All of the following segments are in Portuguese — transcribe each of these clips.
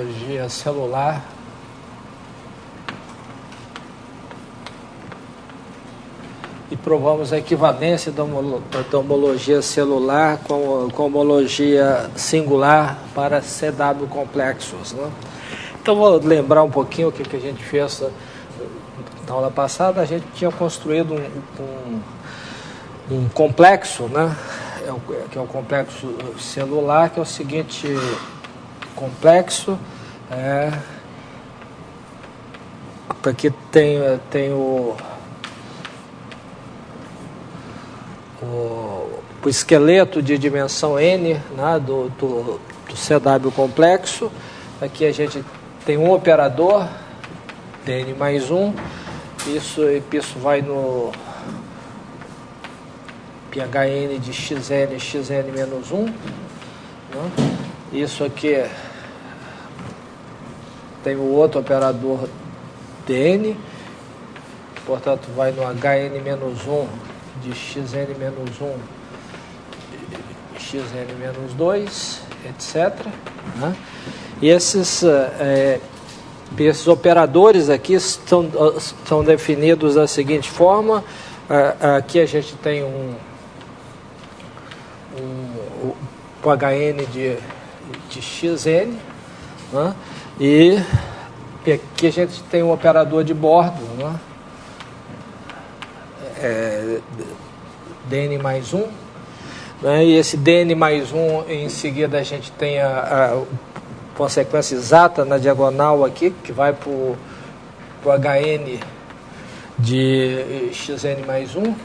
Homologia celular. E provamos a equivalência da homologia celular com homologia singular para CW complexos, né? Então vou lembrar um pouquinho o que a gente fez na aula passada. A gente tinha construído um complexo, né? Que é o complexo celular, que é o seguinte complexo. Aqui tem o esqueleto de dimensão N, né, do CW complexo. Aqui a gente tem um operador, Dn mais 1, isso vai no PHN de xn menos 1. Né? Isso aqui tem o outro operador Dn, portanto vai no Hn menos 1 de xn menos 1, xn menos 2, etc. Né? E esses operadores aqui estão definidos da seguinte forma. Aqui a gente tem o Hn de xn, né? E aqui a gente tem um operador de bordo, né? Dn mais 1, né? E esse Dn mais 1, em seguida a gente tem a consequência exata na diagonal aqui, que vai para o Hn de xn mais 1.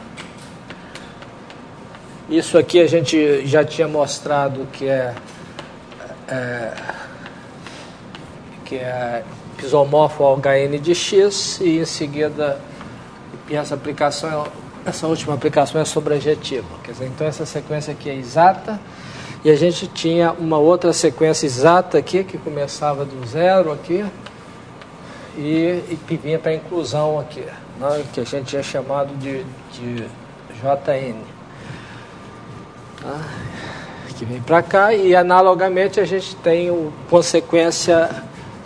Isso aqui a gente já tinha mostrado que é isomorfo ao Hn de x, e em seguida essa última aplicação é sobrejetiva. Quer dizer, então essa sequência aqui é exata, e a gente tinha uma outra sequência exata aqui, que começava do zero aqui, e vinha para a inclusão aqui, né, que a gente tinha chamado de Jn. Tá? Que vem para cá, e analogamente a gente tem consequência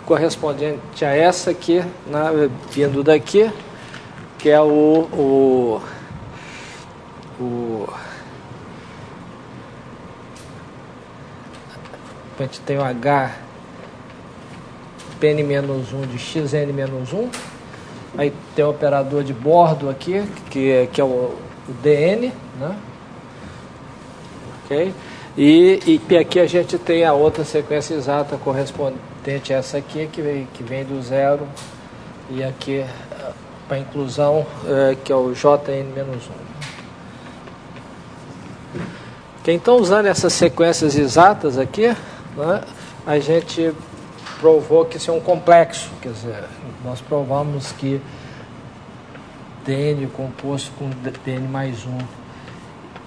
correspondente a essa aqui, né, vindo daqui, que é a gente tem o H Pn-1 de xn-1, aí tem o operador de bordo aqui, que é o Dn, né? Ok? E aqui a gente tem a outra sequência exata correspondente a essa aqui, que vem do zero, e aqui para inclusão, que é o Jn-1. Okay, então, usando essas sequências exatas aqui, né, a gente provou que isso é um complexo. Quer dizer, nós provamos que Dn composto com Dn mais 1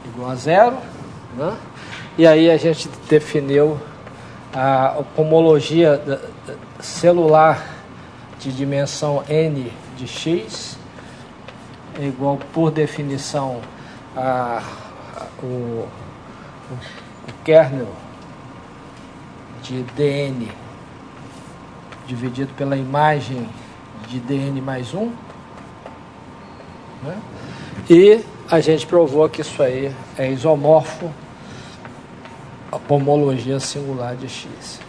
igual a zero, né? E aí a gente definiu a homologia celular de dimensão n de x é igual, por definição, o kernel de Dn dividido pela imagem de Dn mais 1, né? E a gente provou que isso aí é isomorfo à homologia singular de x.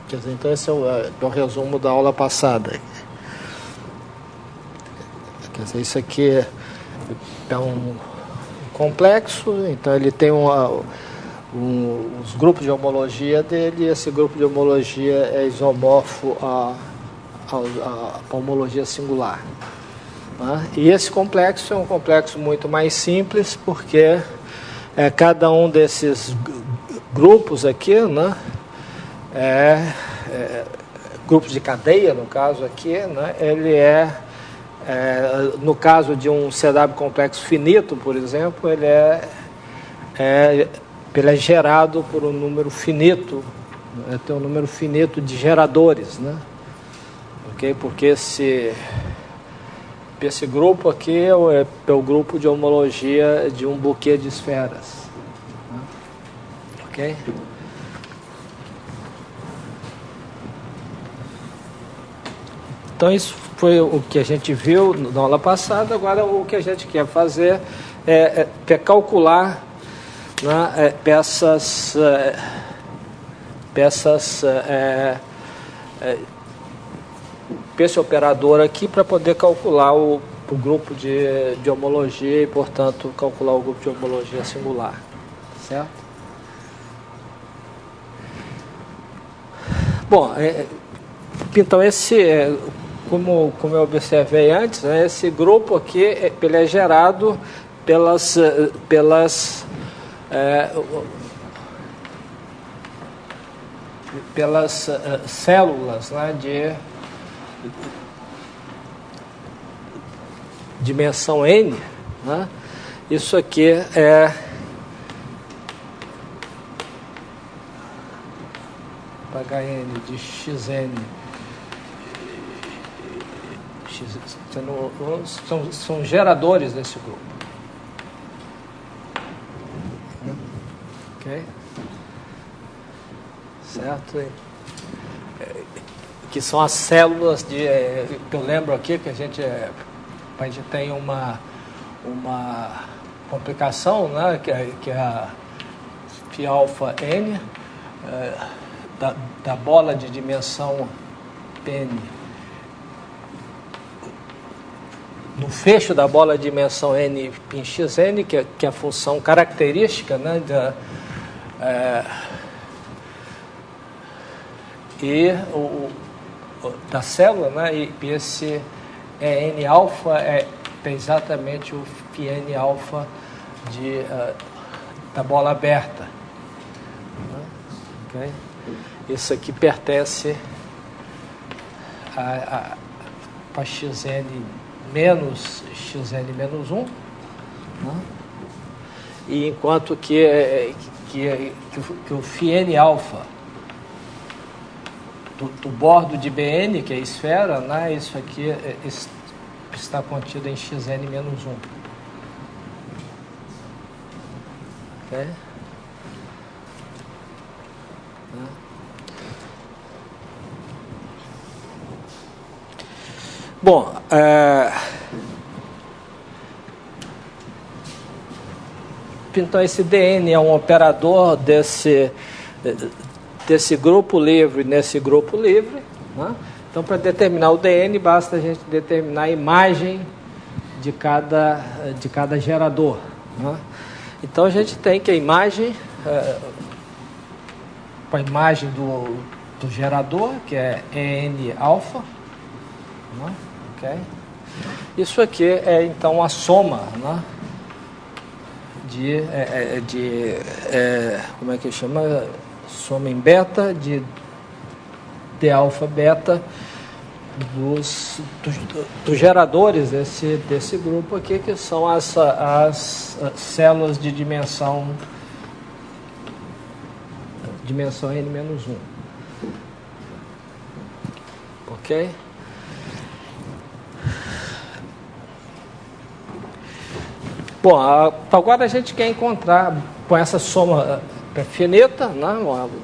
Quer dizer, então esse é o resumo da aula passada. Quer dizer, isso aqui é um complexo, então ele tem os grupos de homologia dele, e esse grupo de homologia é isomorfo à homologia singular. Né? E esse complexo é um complexo muito mais simples, porque cada um desses grupos aqui, né, grupos de cadeia, no caso aqui, né, ele no caso de um CW complexo finito, por exemplo, ele é gerado por um número finito, tem um número finito de geradores, né? Okay? Porque esse grupo aqui é o grupo de homologia de um buquê de esferas. Né? Ok? Então isso foi o que a gente viu na aula passada. Agora o que a gente quer fazer é calcular, né, esse operador aqui para poder calcular o grupo de homologia e, portanto, calcular o grupo de homologia singular, certo? Bom, então como eu observei antes, né, esse grupo aqui ele é gerado pelas células, né, de dimensão n, né? Isso aqui é HN de xn, são geradores desse grupo. Ok? Certo? Que são as células que eu lembro aqui que a gente tem uma complicação, né, que é a φ alfa n, da bola de dimensão n. No fecho da bola de dimensão n em xn, que é a função característica, né, da célula, né, e esse n alfa é exatamente o φn alfa da bola aberta. Okay? Isso aqui pertence a xn menos xn menos 1, né? E enquanto que o φn alfa do bordo de Bn, que é a esfera, né, isso aqui está contido em xn menos 1. Okay? Bom, então esse Dn é um operador desse grupo livre nesse grupo livre, né? Então, para determinar o Dn, basta a gente determinar a imagem de cada gerador, né? Então, a gente tem que a imagem, a imagem do gerador, que é En alfa, né? Okay? Isso aqui é, então, a soma, né, como é que chama? Soma em beta de alfa beta dos geradores desse grupo aqui, que são as células de dimensão n-1. Ok? Bom, agora a gente quer encontrar com essa soma finita, né,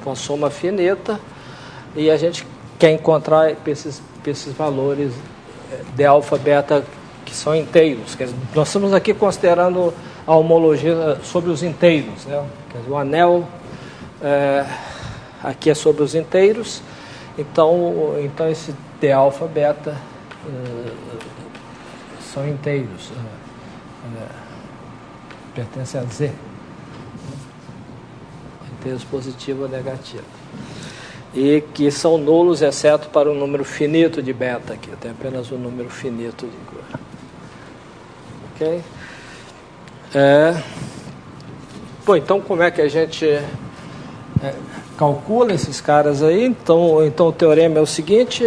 uma soma finita, e a gente quer encontrar esses valores de alfa beta que são inteiros. Quer dizer, nós estamos aqui considerando a homologia sobre os inteiros, né? Quer dizer, o anel aqui é sobre os inteiros, então esse de alfa beta são inteiros, pertence a Z, inteiros positivo ou negativo, e que são nulos exceto para o número finito de beta aqui, tem apenas um número finito de cor. Ok? Bom, então como é que a gente calcula esses caras aí? Então o teorema é o seguinte: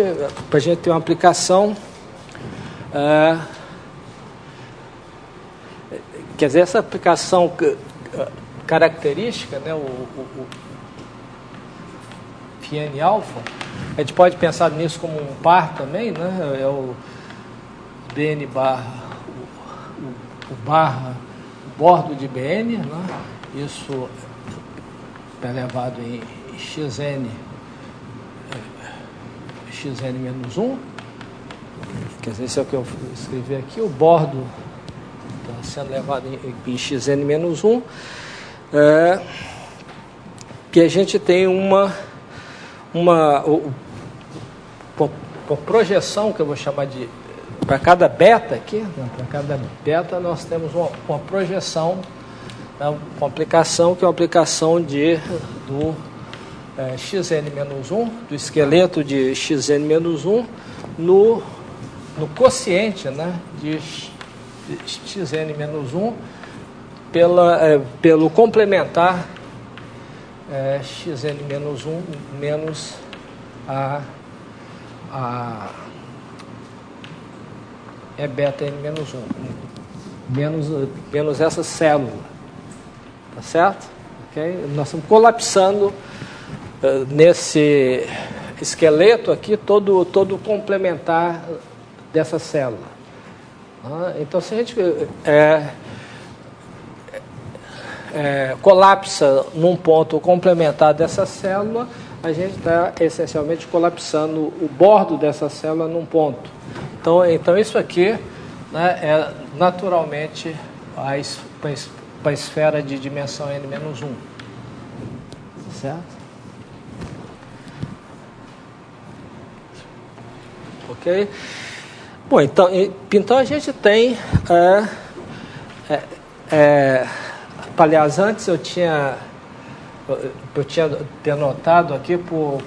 para a gente ter uma aplicação, quer dizer, essa aplicação característica, né, o φn alfa, a gente pode pensar nisso como um par também, né? É o Bn barra o bordo de Bn, né? Isso é elevado em xn menos 1, quer dizer, isso é o que eu escrevi aqui, o bordo está sendo levado em xn-1, que a gente tem uma projeção, que eu vou chamar de, para cada beta aqui, né, para cada beta nós temos uma projeção, né, uma aplicação que é uma aplicação do xn-1, do esqueleto de xn-1 no quociente, né, de xn-1 pelo complementar xn-1 menos beta n-1, menos essa célula, tá certo? Okay? Nós estamos colapsando nesse esqueleto aqui todo o complementar dessa célula. Então, se a gente colapsa num ponto complementar dessa célula, a gente está essencialmente colapsando o bordo dessa célula num ponto. Então isso aqui, né, é naturalmente para a esfera de dimensão n-1. Certo? Ok? Bom, então a gente tem... aliás, antes eu tinha denotado aqui por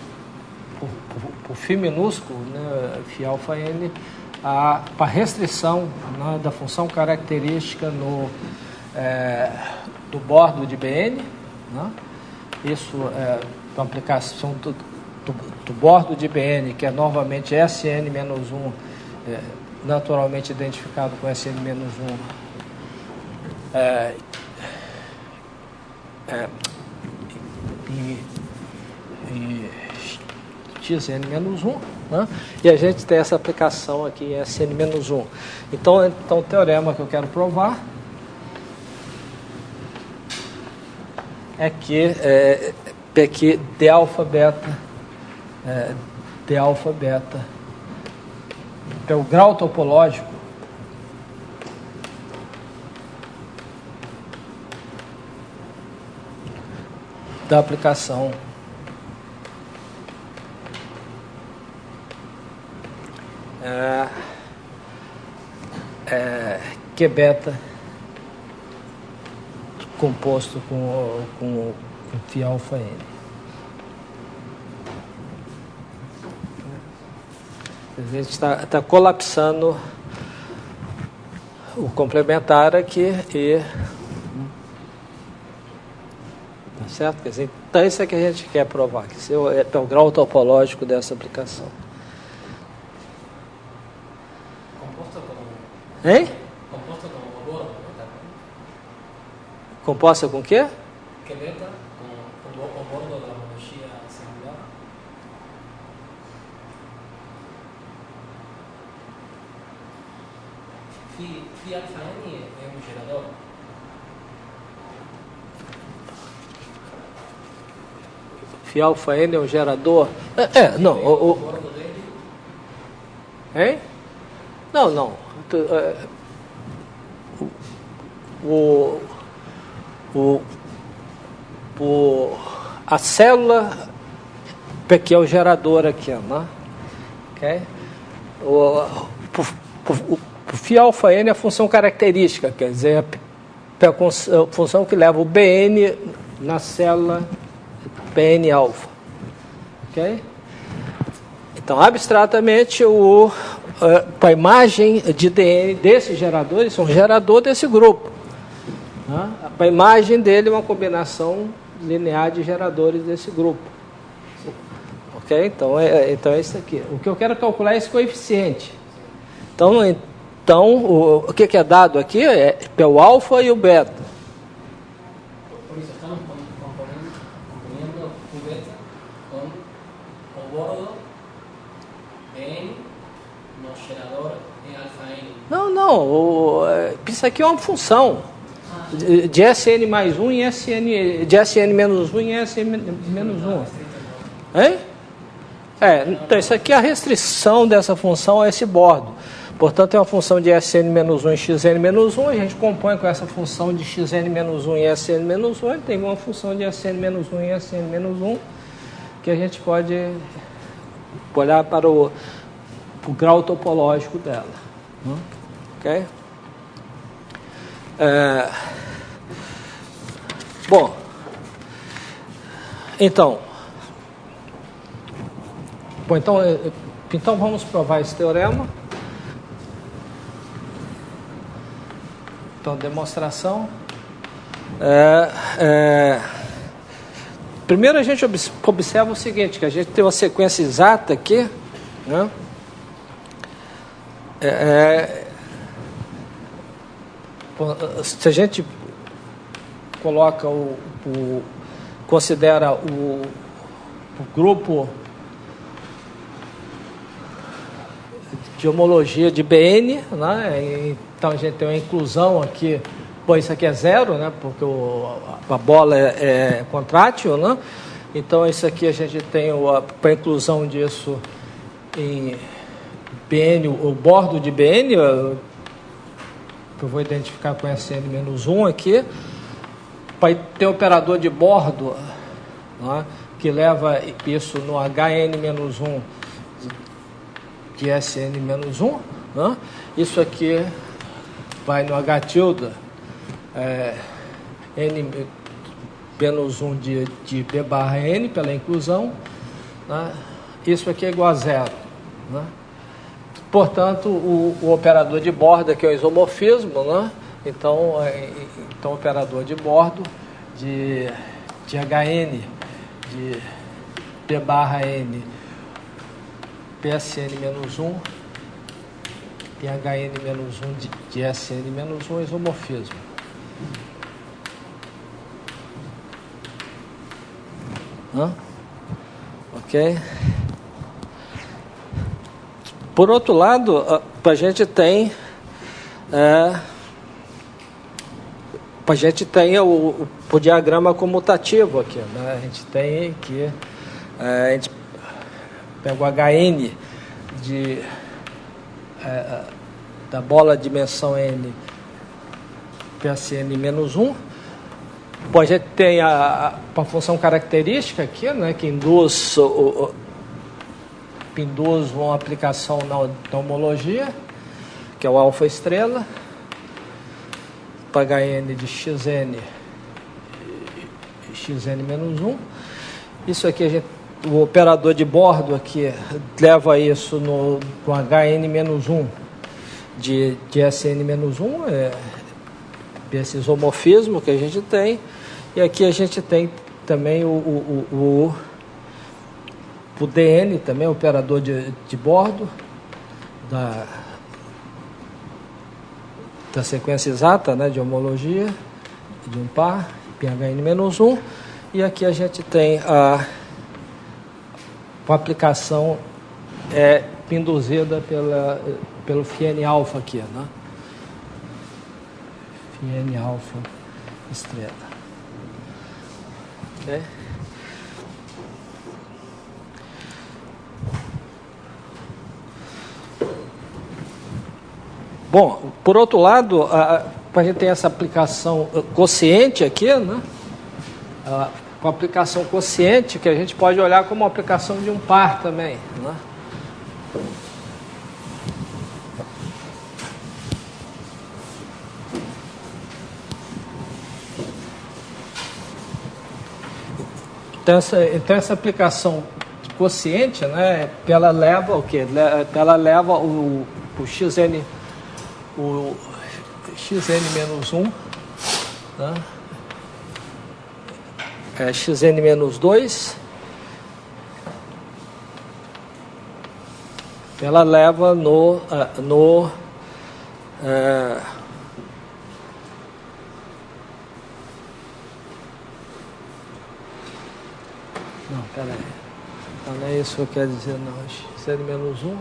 φ minúsculo, né, φ alfa n, para restrição, né, da função característica do bordo de Bn. Né? Isso é uma aplicação do bordo de Bn, que é novamente Sn-1, naturalmente identificado com Sn-1, e xn-1, né? E a gente tem essa aplicação aqui em Sn-1. Então o teorema que eu quero provar é que d alfa beta, é o grau topológico da aplicação Q beta composto com φ alfa n. A gente está colapsando o complementar aqui e... Tá certo? Quer dizer, então isso é que a gente quer provar, que esse é o grau topológico dessa aplicação. Composta com... Hein? Composta com bordo, né? Composta com o quê? Que beta com o bordo da homologia singular. Φ alfa n é um gerador. Φ alfa n é um gerador? Não. O bordo dele. Hein? Não. A célula que é o gerador aqui, né? Okay? O φ alfa n é a função característica, quer dizer, a função que leva o Bn na célula Bn alfa. Ok? Então, abstratamente, a imagem de Dn desse gerador, isso é um gerador desse grupo. Né? A imagem dele é uma combinação linear de geradores desse grupo. Ok? Então é isso aqui. O que eu quero calcular é esse coeficiente. Então o que é dado aqui é o alfa e o beta. Por isso estamos componendo o beta com o bordo N no gerador em alfa n. Não. Isso aqui é uma função de Sn mais 1 em Sn, de Sn menos 1 em Sn menos 1. Hein? Então isso aqui é a restrição dessa função a esse bordo. Portanto, é uma função de Sn-1 e Xn-1, a gente compõe com essa função de Xn-1 e Sn-1, e tem uma função de Sn-1 e Sn-1, que a gente pode olhar para o grau topológico dela. Ok? Bom, então vamos provar esse teorema. Então, demonstração. Primeiro a gente observa o seguinte, que a gente tem uma sequência exata aqui, né? Se a gente coloca considera o grupo de homologia de Bn, né? Então a gente tem uma inclusão aqui, isso aqui é zero, né? Porque a bola é contrátil, né? Então isso aqui a gente tem a inclusão disso em Bn, o bordo de Bn, eu vou identificar com Sn-1 aqui. Vai ter operador de bordo, né, que leva isso no Hn-1 de Sn-1. Né? Isso aqui vai no H tilde N-1 de B barra N pela inclusão. Né? Isso aqui é igual a zero. Né? Portanto, o operador de bordo aqui é o isomorfismo, né? Então, o operador de bordo de Hn de P barra N PSN-1 e Hn-1 de Sn-1 é isomorfismo. Ok? Por outro lado, a gente tem o diagrama comutativo aqui, né? A gente tem que a gente pega o Hn da bola de dimensão n PSN-1. Bom, a gente tem a função característica aqui, né, que induz uma aplicação na homologia, que é o alfa estrela, para Hn de Xn e Xn-1. Isso aqui, o operador de bordo aqui leva isso no Hn-1 de Sn-1, esse isomorfismo que a gente tem. E aqui a gente tem também o Dn, também o operador de bordo da sequência exata, né, de homologia de um par, Phn-1, e aqui a gente tem a aplicação induzida pelo Φn-alfa aqui, né? Φn-alfa estrela. Okay? Bom, por outro lado, a gente tem essa aplicação quociente aqui, né? Com a aplicação quociente, que a gente pode olhar como uma aplicação de um par também, né? Então essa aplicação quociente, né? Ela leva o quê? Ela leva o Xn Xn-1, né? Xn-2, ela leva no não, peraí, não é isso que eu quero dizer, não. Xn-1.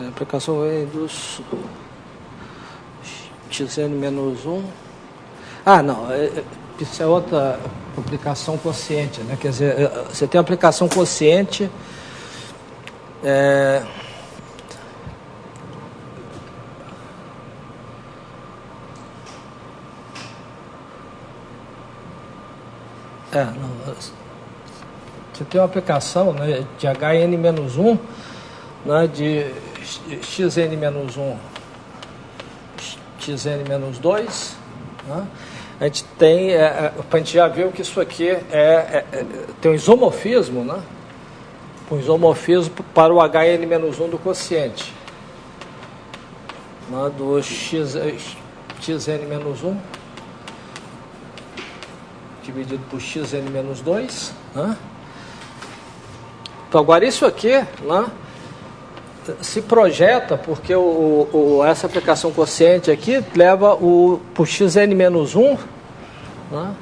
A aplicação vem dos xn-1. Ah, não, isso é outra aplicação quociente, né? Quer dizer, você tem a aplicação quociente, não, você tem uma aplicação, né, de Hn-1, né, de xn-1, xn-2, né? A gente tem, a gente já viu que isso aqui tem um isomorfismo, né? Um isomorfismo para o Hn-1 do quociente, né, do xn-1 dividido por xn-2, né? Então agora isso aqui, né, se projeta porque essa aplicação quociente aqui leva por xn-1, né,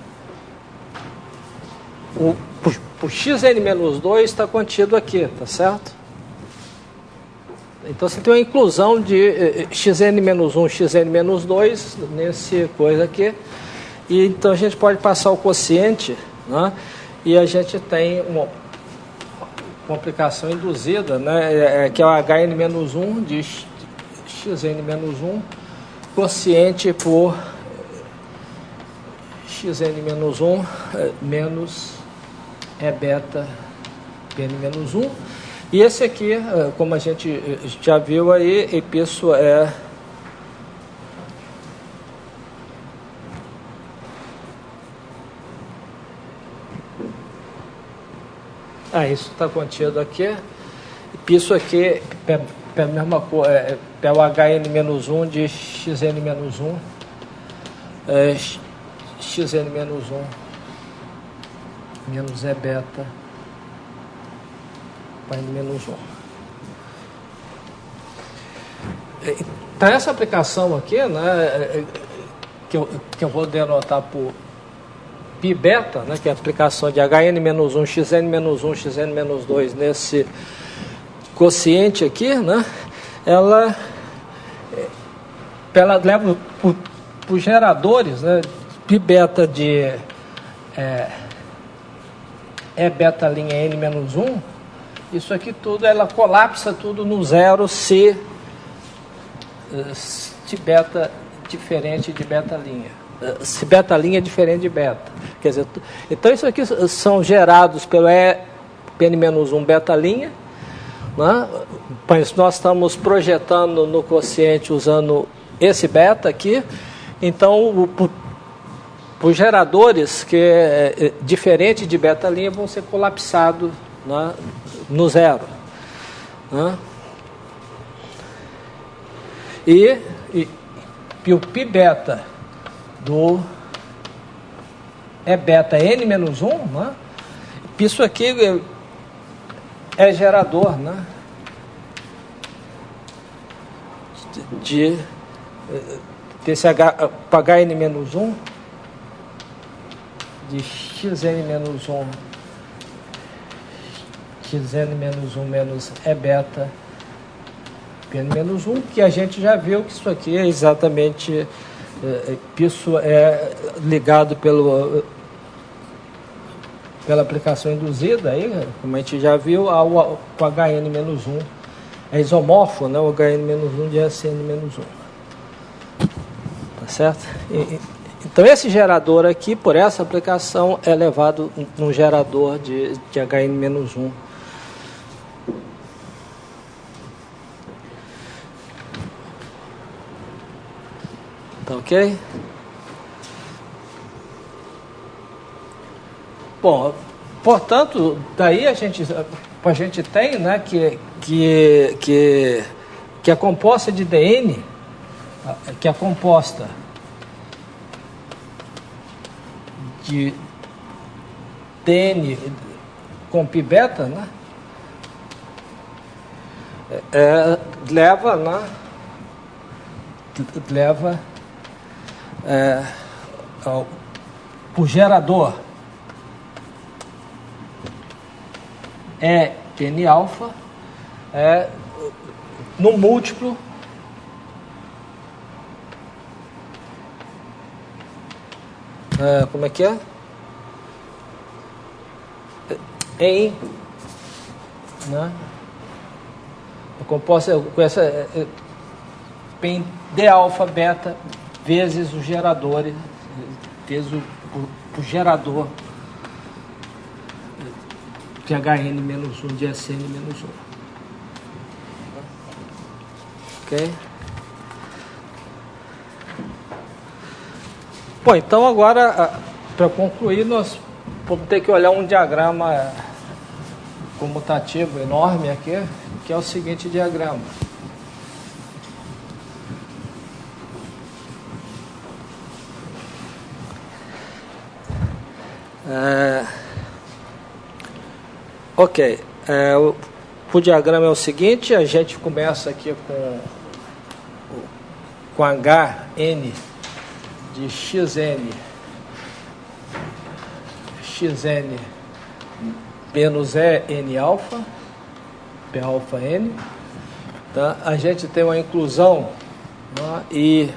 por xn-2 está contido aqui, tá certo? Então você tem uma inclusão de xn-1, xn-2 nesse coisa aqui, e então a gente pode passar o quociente, né, e a gente tem uma aplicação induzida, né, que é o Hn-1 de xn-1 quociente por xn-1 menos beta Pn-1. E esse aqui, como a gente já viu aí, isso isso está contido aqui. Isso aqui é a mesma coisa, é o Hn-1 de xn-1, xn-1 menos beta N-1. Então essa aplicação aqui, né, que eu vou denotar por π beta, né, que é a aplicação de Hn-1, xn-1, xn-2 nesse quociente aqui, né, ela leva por geradores, né, π beta de beta linha n-1, isso aqui tudo, ela colapsa tudo no zero se beta diferente de beta linha. Se beta linha é diferente de beta. Quer dizer, então isso aqui são gerados pelo Pn-1 beta linha, né? Mas nós estamos projetando no quociente usando esse beta aqui. Então, os geradores que é diferente de beta linha vão ser colapsados, né, no zero, né? E o π beta do beta n-1, né? Isso aqui é gerador, né, desse Hn-1 de xn-1 menos beta Pn-1, que a gente já viu que isso aqui é exatamente, isso é ligado pela aplicação induzida, aí, como a gente já viu, com Hn-1, é isomorfo, né, o Hn-1 de Sn-1. Tá certo? Então esse gerador aqui, por essa aplicação, é levado num gerador de Hn-1. Tá ok? Bom, portanto, daí a gente tem, né, que a composta de Dn, que é composta de Dn com π beta, né, leva por gerador Pn alfa, no múltiplo como é que é? Em, né? Eu composto com essa P de alfa, beta, vezes o gerador, vezes o gerador PHN menos 1 de SN menos 1. Ok? Bom, então agora, para concluir, nós vamos ter que olhar um diagrama comutativo enorme aqui, que é o seguinte diagrama. Ok, o diagrama é o seguinte, a gente começa aqui com Hn de xn menos N alfa, P alfa N, tá? A gente tem uma inclusão, né, e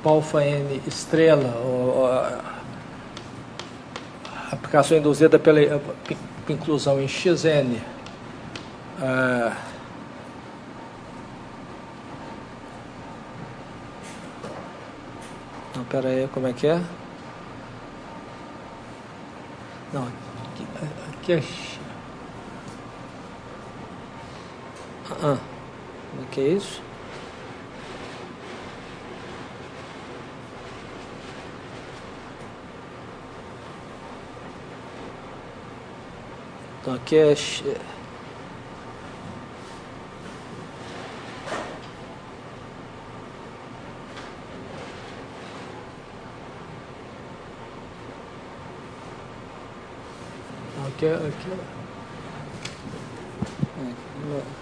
alfa N estrela, aplicação induzida pela inclusão em xn, não, pera aí, como é que é? Não, aqui é como é que é isso? Então aqui é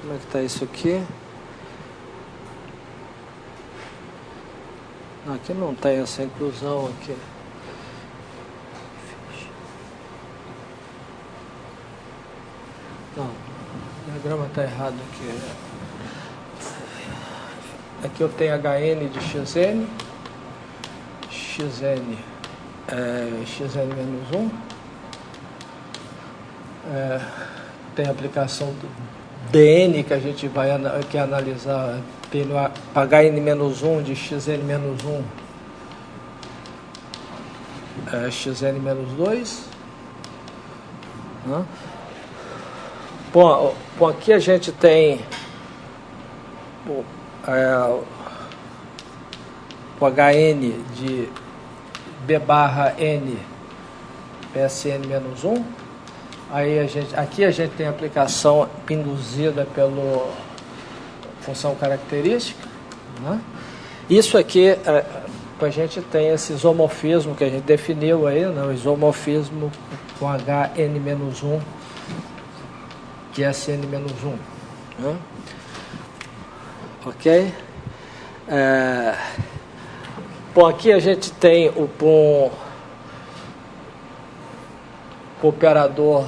como é que está isso aqui? Não, aqui não tem essa inclusão aqui. Não, o diagrama está errado aqui. Aqui eu tenho Hn de xn menos 1. Tem a aplicação do dn que a gente vai analisar, tem no Hn menos 1 de xn menos 1, xn menos 2. Bom, aqui a gente tem o Hn de B barra N PSN menos 1. Aí aqui a gente tem a aplicação induzida pela função característica, né? Isso aqui, a gente tem esse isomorfismo que a gente definiu aí, né? O isomorfismo com Hn menos 1 de Sn menos 1. Né? Ok? Bom, aqui a gente tem o operador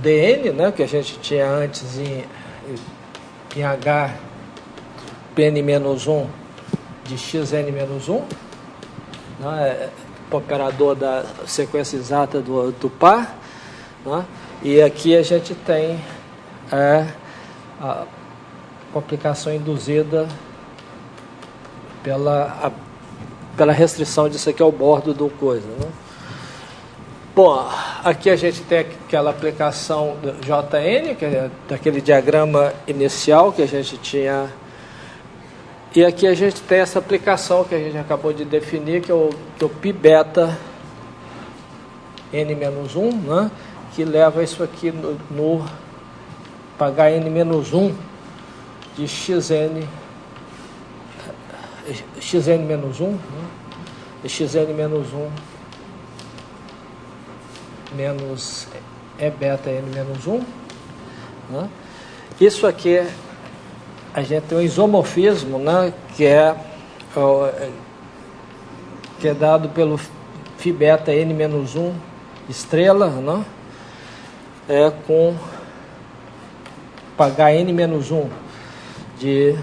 dn, né, que a gente tinha antes em H Pn menos 1 de xn menos 1, né, o operador da sequência exata do par, né, e aqui a gente tem a aplicação induzida pela restrição disso aqui ao bordo do coisa, né? Bom, aqui a gente tem aquela aplicação do Jn, que é daquele diagrama inicial que a gente tinha, e aqui a gente tem essa aplicação que a gente acabou de definir, que é o π beta n-1, né, que leva isso aqui no Hn-1 de xn menos 1, né, xn-1 menos E beta N menos 1, né? Isso aqui a gente tem um isomorfismo, né, que é dado pelo φ beta N menos 1 estrela, né, com para Hn-1 de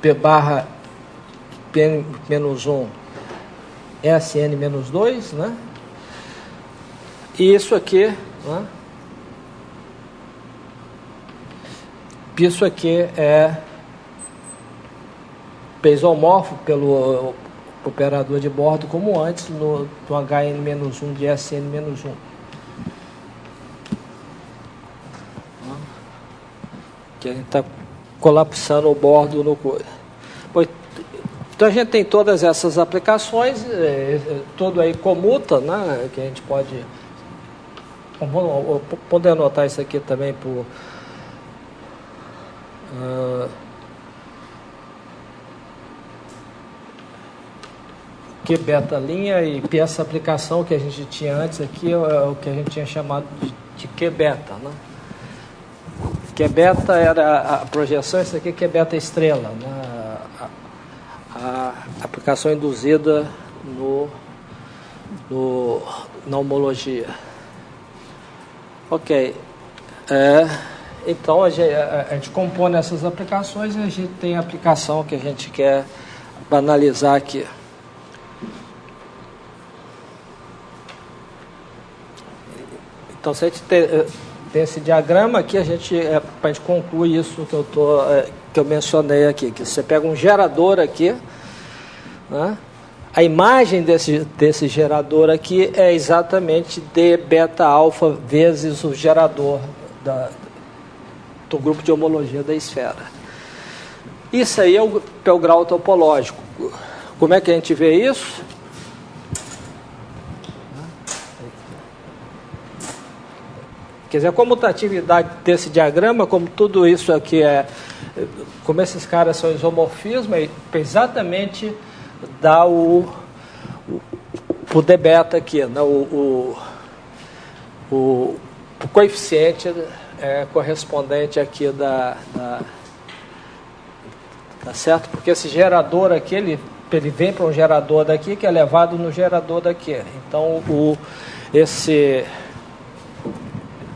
P barra P-1 Sn-2, né? E isso aqui, né? Isso aqui é isomorfo pelo operador de bordo, como antes do Hn-1 de Sn-1. Que a gente está colapsando o bordo no coisa. Então a gente tem todas essas aplicações, tudo aí comuta, né? Que a gente pode poder anotar isso aqui também por Q beta linha, e essa aplicação que a gente tinha antes aqui é o que a gente tinha chamado de Q beta, né? Q beta era a projeção, isso aqui é Q beta estrela, né? A aplicação induzida na homologia. Ok. Então a gente compõe essas aplicações e a gente tem a aplicação que a gente quer analisar aqui. Então, se a gente tem esse diagrama aqui, a gente conclui isso que eu mencionei aqui, que você pega um gerador aqui, né? A imagem desse gerador aqui é exatamente D beta alfa vezes o gerador do grupo de homologia da esfera. Isso aí é o grau topológico. Como é que a gente vê isso? Quer dizer, a comutatividade desse diagrama, como tudo isso aqui como esses caras são isomorfismo, exatamente dá o D beta aqui, né? O coeficiente correspondente aqui tá certo? Porque esse gerador aqui, ele vem para um gerador daqui que é levado no gerador daqui. Então, esse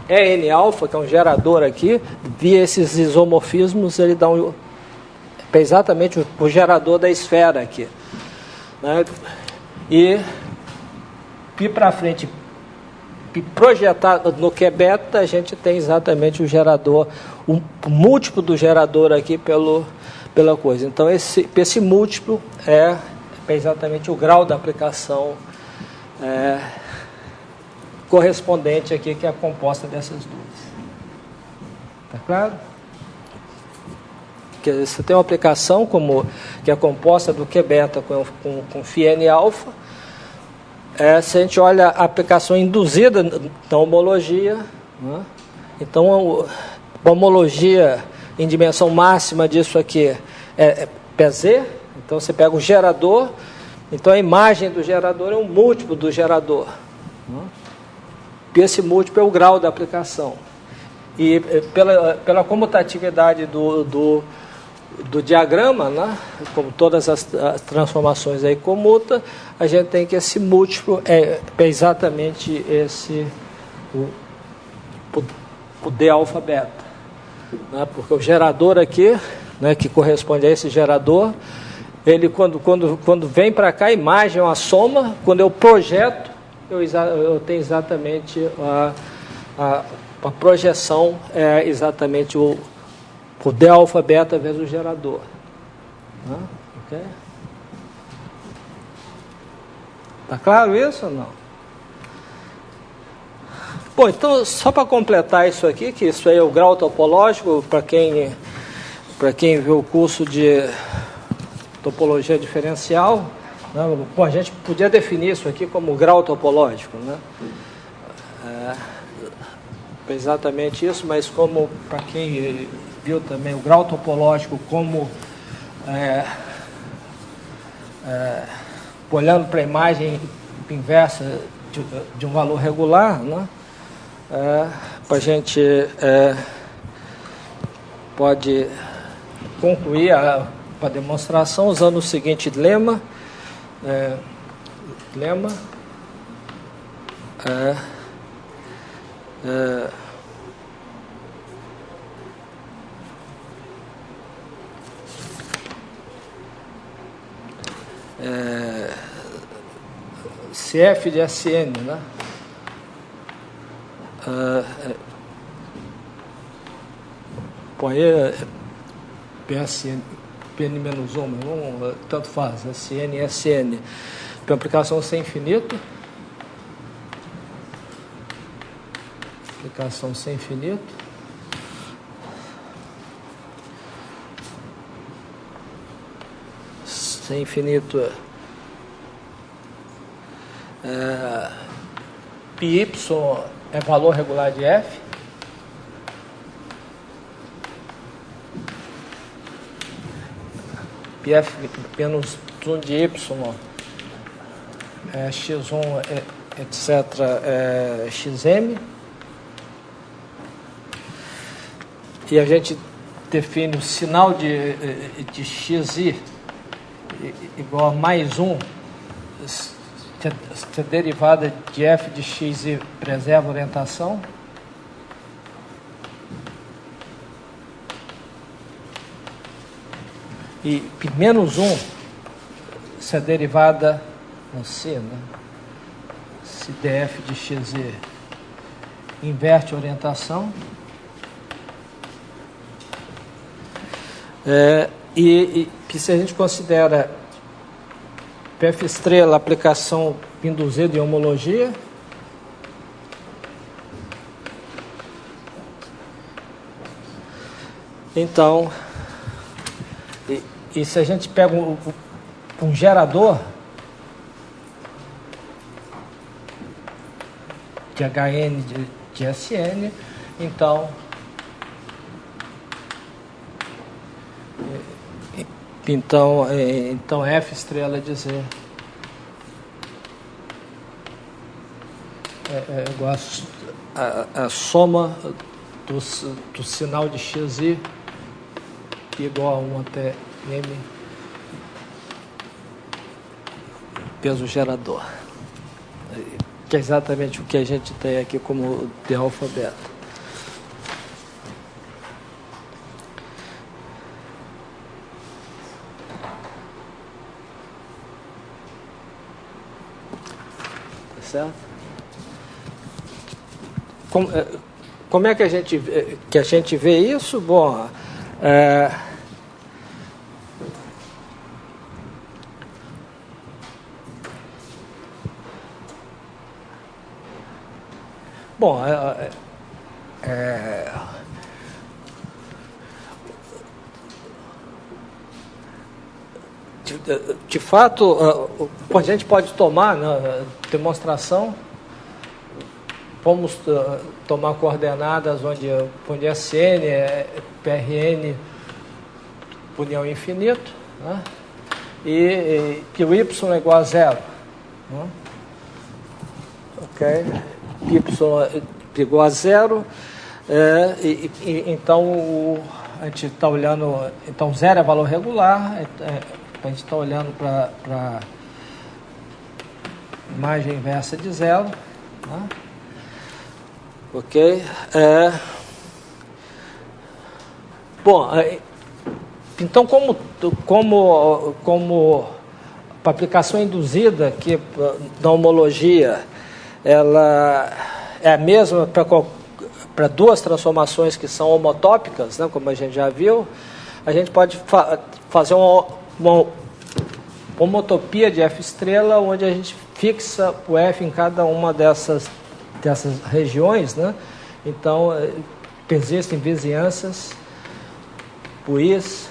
N-alfa, que é um gerador aqui, via esses isomorfismos, ele dá exatamente o gerador da esfera aqui, né? E para frente, projetado no Q beta, a gente tem exatamente o gerador, o múltiplo do gerador aqui pela coisa. Então, esse múltiplo é exatamente o grau da aplicação correspondente aqui, que é a composta dessas duas. Tá claro? Quer dizer, você tem uma aplicação que é composta do Q beta com φn alfa. Se a gente olha a aplicação induzida na homologia, né? Então a homologia em dimensão máxima disso aqui é PZ. Então você pega o gerador, então a imagem do gerador é um múltiplo do gerador, né? E esse múltiplo é o grau da aplicação. E pela comutatividade do diagrama, né, como todas as transformações aí comuta, a gente tem que esse múltiplo é exatamente o D alfa beta, né, porque o gerador aqui, né, que corresponde a esse gerador, ele quando vem para cá, a imagem é uma soma, quando eu projeto, eu tenho exatamente a projeção é exatamente o D alfa beta vezes o gerador. Ok? Tá claro isso ou não? Bom, então, só para completar isso aqui, que isso aí é o grau topológico, para quem viu o curso de topologia diferencial, né? Bom, a gente podia definir isso aqui como grau topológico, né? Exatamente isso, mas como para quem viu também o grau topológico como olhando para a imagem inversa de um valor regular, né? A gente pode concluir a demonstração usando o seguinte lema. se f de Sn, né? Põe PSN, PN-1, mas tanto faz, Sn e Sn. Para aplicação sem infinito. Aplicação sem infinito. Sem infinito πy é valor regular de f. Πf menos 1 de y x1, etc., xm. E a gente define o sinal de xi igual a mais 1, se a derivada de f de xi preserva a orientação. E menos 1, se a derivada, não sei, né? Se df de xz inverte a orientação. E se a gente considera PF estrela aplicação induzida em homologia, então, e se a gente pega um gerador de HN de SN, então F estrela dizer é igual a soma do sinal de xi igual a 1 até m peso gerador, que é exatamente o que a gente tem aqui como de alfa beta. Certo? Como é que a gente vê isso? Bom, de fato, a gente pode tomar, né, demonstração, vamos tomar coordenadas onde Sn é PRN união infinito, né, e que o y é igual a zero. Né, ok? Y igual a zero, então a gente está olhando, então zero é valor regular, a gente está olhando para margem inversa de zero, né? Ok? Bom, então como a aplicação induzida aqui da homologia, ela é a mesma para duas transformações que são homotópicas, né, como a gente já viu, a gente pode fazer uma homotopia de F estrela, onde a gente fixa o F em cada uma dessas regiões, né? Então, existem vizinhanças PUIs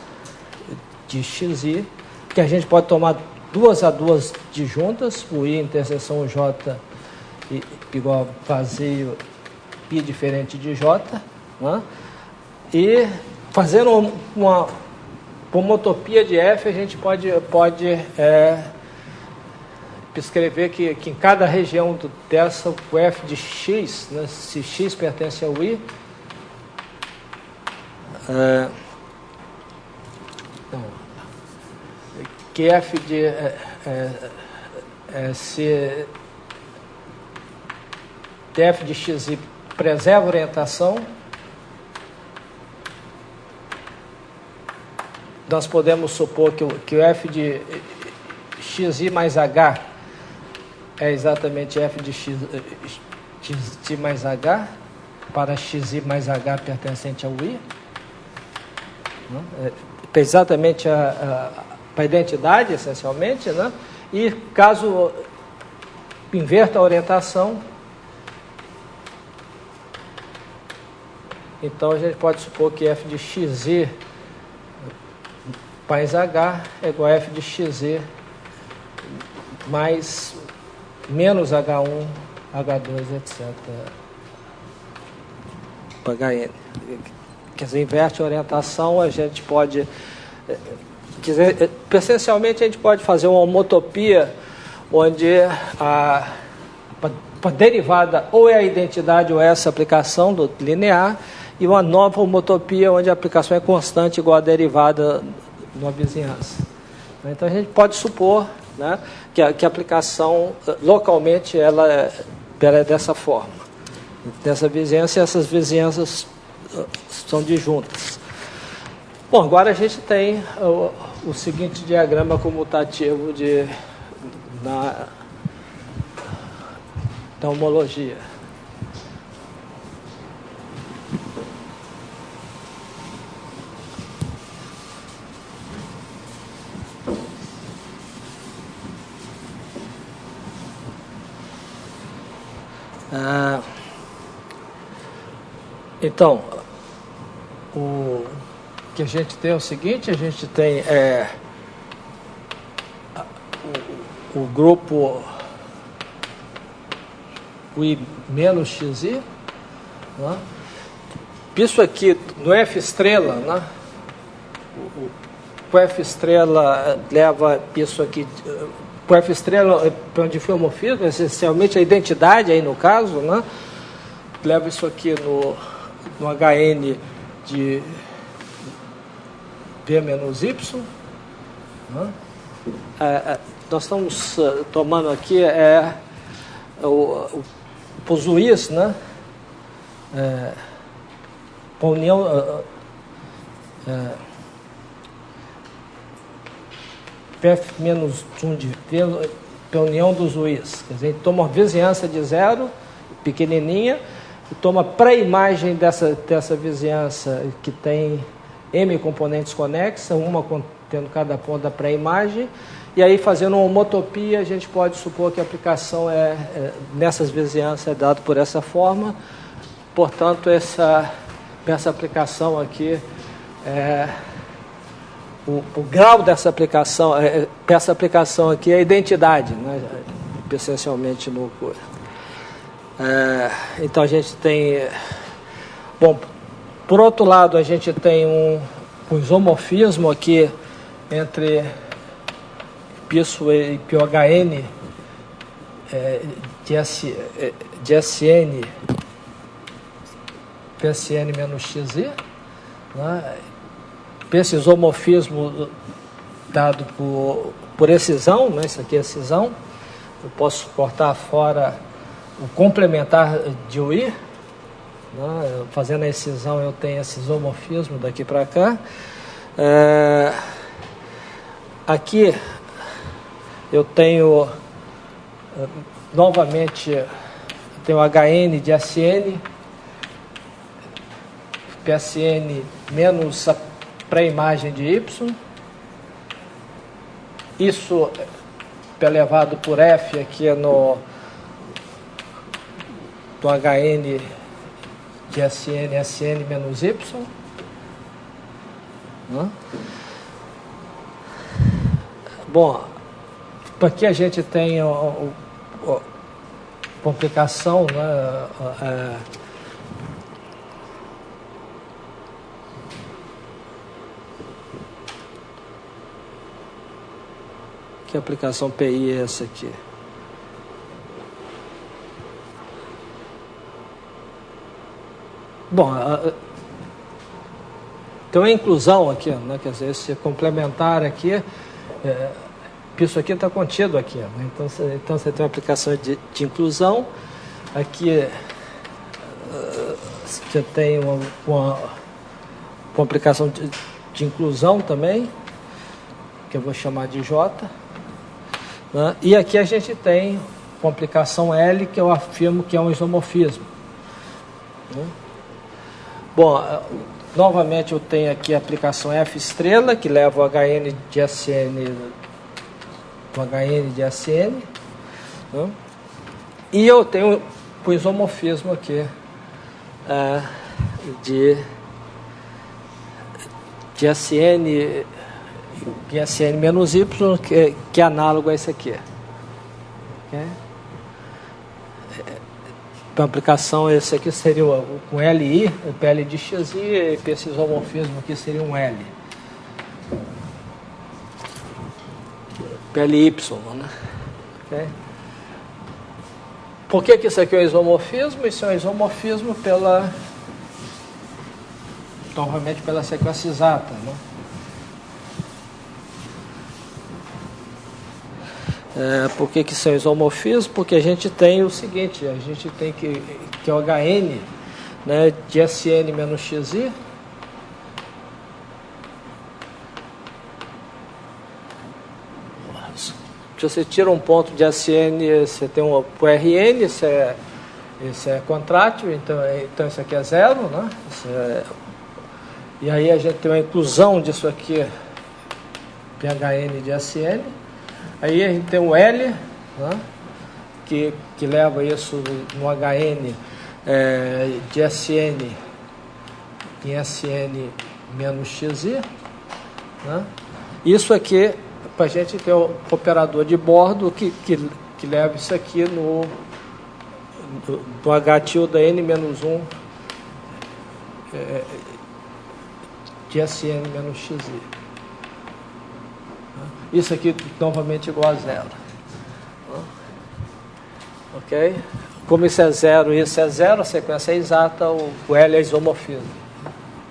de XI, que a gente pode tomar duas a duas disjuntas, o I interseção J igual a vazio I diferente de J, né? E fazendo uma homotopia de F, a gente pode escrever que em cada região dessa, o F de X, né, se X pertence ao I, que F de se F de Xi preserva a orientação, nós podemos supor que o F de xi mais h é exatamente f de x mais h, para xi mais h pertencente ao i. É exatamente para a identidade, essencialmente, né? E caso inverta a orientação, então a gente pode supor que f de xi mais h é igual a f de xi mais menos h1, h2, etc. para hn. Quer dizer, inverte a orientação, a gente pode... Quer dizer, essencialmente a gente pode fazer uma homotopia onde a derivada ou é a identidade ou é essa aplicação do linear, e uma nova homotopia onde a aplicação é constante igual a derivada numa vizinhança. Então a gente pode supor, né, que a aplicação localmente ela é dessa forma. Dessa vizinhança, e essas vizinhanças são disjuntas. Bom, agora a gente tem o seguinte diagrama comutativo da homologia. Então, o que a gente tem é o seguinte: a gente tem o grupo I menos xi, né? Isso aqui no F estrela, né? O F estrela leva isso aqui. O F estrela para onde foi homorfismo, essencialmente a identidade aí no caso, né? Leva isso aqui no HN de P menos Y. Né? Nós estamos tomando aqui os UIs, né? A união PF menos 1 de P união dos UIs. Quer dizer, a gente toma uma vizinhança de zero, pequenininha, e toma pré-imagem dessa vizinhança que tem M componentes conexas, uma contendo cada ponto da pré-imagem, e aí fazendo uma homotopia a gente pode supor que a aplicação nessas vizinhanças é dada por essa forma. Portanto, essa aplicação aqui o grau dessa aplicação, essa aplicação aqui é a identidade, né? Essencialmente no então a gente tem, bom, por outro lado a gente tem um isomorfismo aqui entre π e πHn de Sn PSN menos xi, né? Esse isomorfismo dado por excisão, né? Isso aqui é excisão. Eu posso cortar fora o complementar de UI, né? Fazendo a excisão eu tenho esse isomorfismo daqui para cá. Aqui eu tenho novamente tenho HN de Sn PSN menos a pré-imagem de Y. Isso elevado por F aqui no HN de Sn menos Y. Bom, aqui a gente tem a complicação, né? Que aplicação PI é essa aqui? Bom, tem uma inclusão aqui, né? Quer dizer, esse complementar aqui, isso aqui está contido aqui, né? Então você tem uma aplicação de inclusão. Aqui você tem uma aplicação de inclusão também, que eu vou chamar de J. né? E aqui a gente tem com aplicação L, que eu afirmo que é um isomorfismo, né? Bom, novamente eu tenho aqui a aplicação F estrela, que leva o HN de SN do HN de SN, né? E eu tenho o isomorfismo aqui de SN menos Y, que é análogo a esse aqui. Okay? Para aplicação, esse aqui seria o LI, o PL de XI, e esse isomorfismo aqui seria um L. PLY, né? Okay? Por que isso aqui é um isomorfismo? Isso é um isomorfismo novamente pela sequência exata, né? Por que isso é um isomorfismo? Porque a gente tem o seguinte, a gente tem que é o HN, né, de SN menos XI, se você tira um ponto de SN, você tem o RN, esse é contrátil, então isso aqui é zero, né? E aí a gente tem uma inclusão disso aqui, PHN de SN. Aí a gente tem o L, né, que leva isso no HN de SN em SN menos XI, né? Isso aqui, para a gente ter o operador de bordo que leva isso aqui no H tilde N menos 1 de SN menos XI. Isso aqui novamente igual a zero. Ok? Como isso é zero e isso é zero, a sequência é exata, o L é isomorfismo.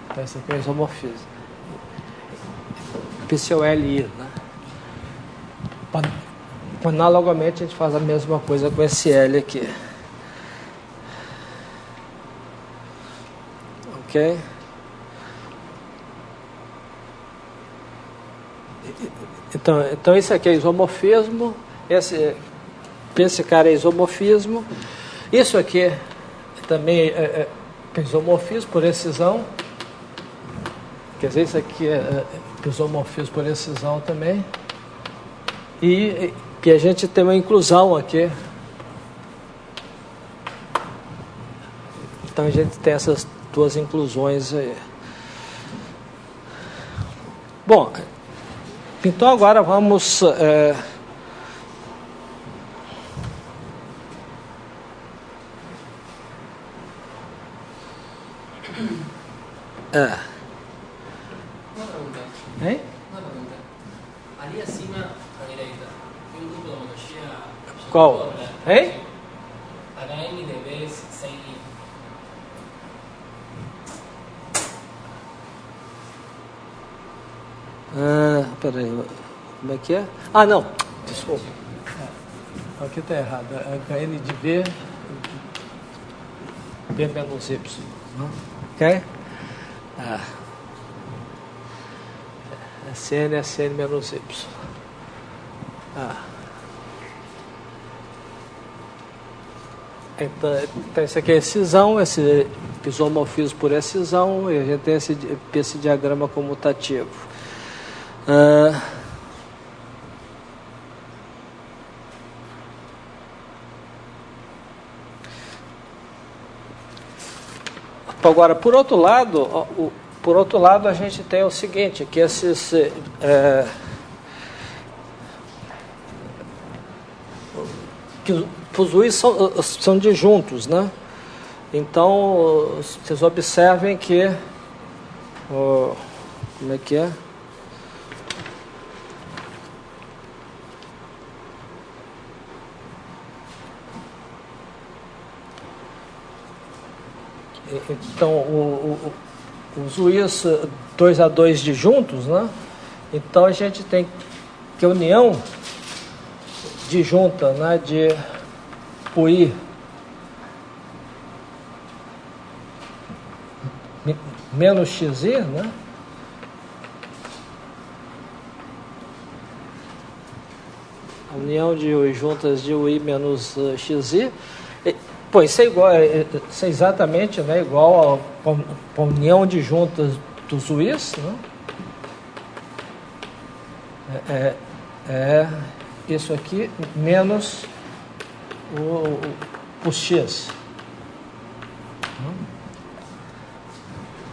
Então isso aqui é isomorfismo. Esse é o LI, né? Analogamente a gente faz a mesma coisa com esse L aqui. Ok? Então isso aqui é isomorfismo, esse cara é isomorfismo, isso aqui também é isomorfismo por excisão, quer dizer, isso aqui é isomorfismo por excisão também, e a gente tem uma inclusão aqui, então a gente tem essas duas inclusões aí. Bom, então agora vamos Uma pergunta. Hein? Uma pergunta. Ali acima, à direita, tem um grupo da homologia. Qual? Hein? HNDB sem I. Peraí, como é que é? Ah, não, desculpa. Aqui está errado. HN de B menos Y. Ok? SN menos Y. Então isso aqui é excisão, esse isomorfismo por excisão, e a gente tem esse diagrama comutativo. Agora, por outro lado, a gente tem o seguinte, que esses que os juízes são disjuntos, né? Então, vocês observem que como é que é? Então, os juízes 2 a 2 disjuntos, né? Então, a gente tem que a união disjunta, né, de PUI menos XI, né? A união de juntas de UI menos XI. Pô, isso é igual, isso é exatamente, né, igual a união de juntas dos UIs, né? Isso aqui menos o X.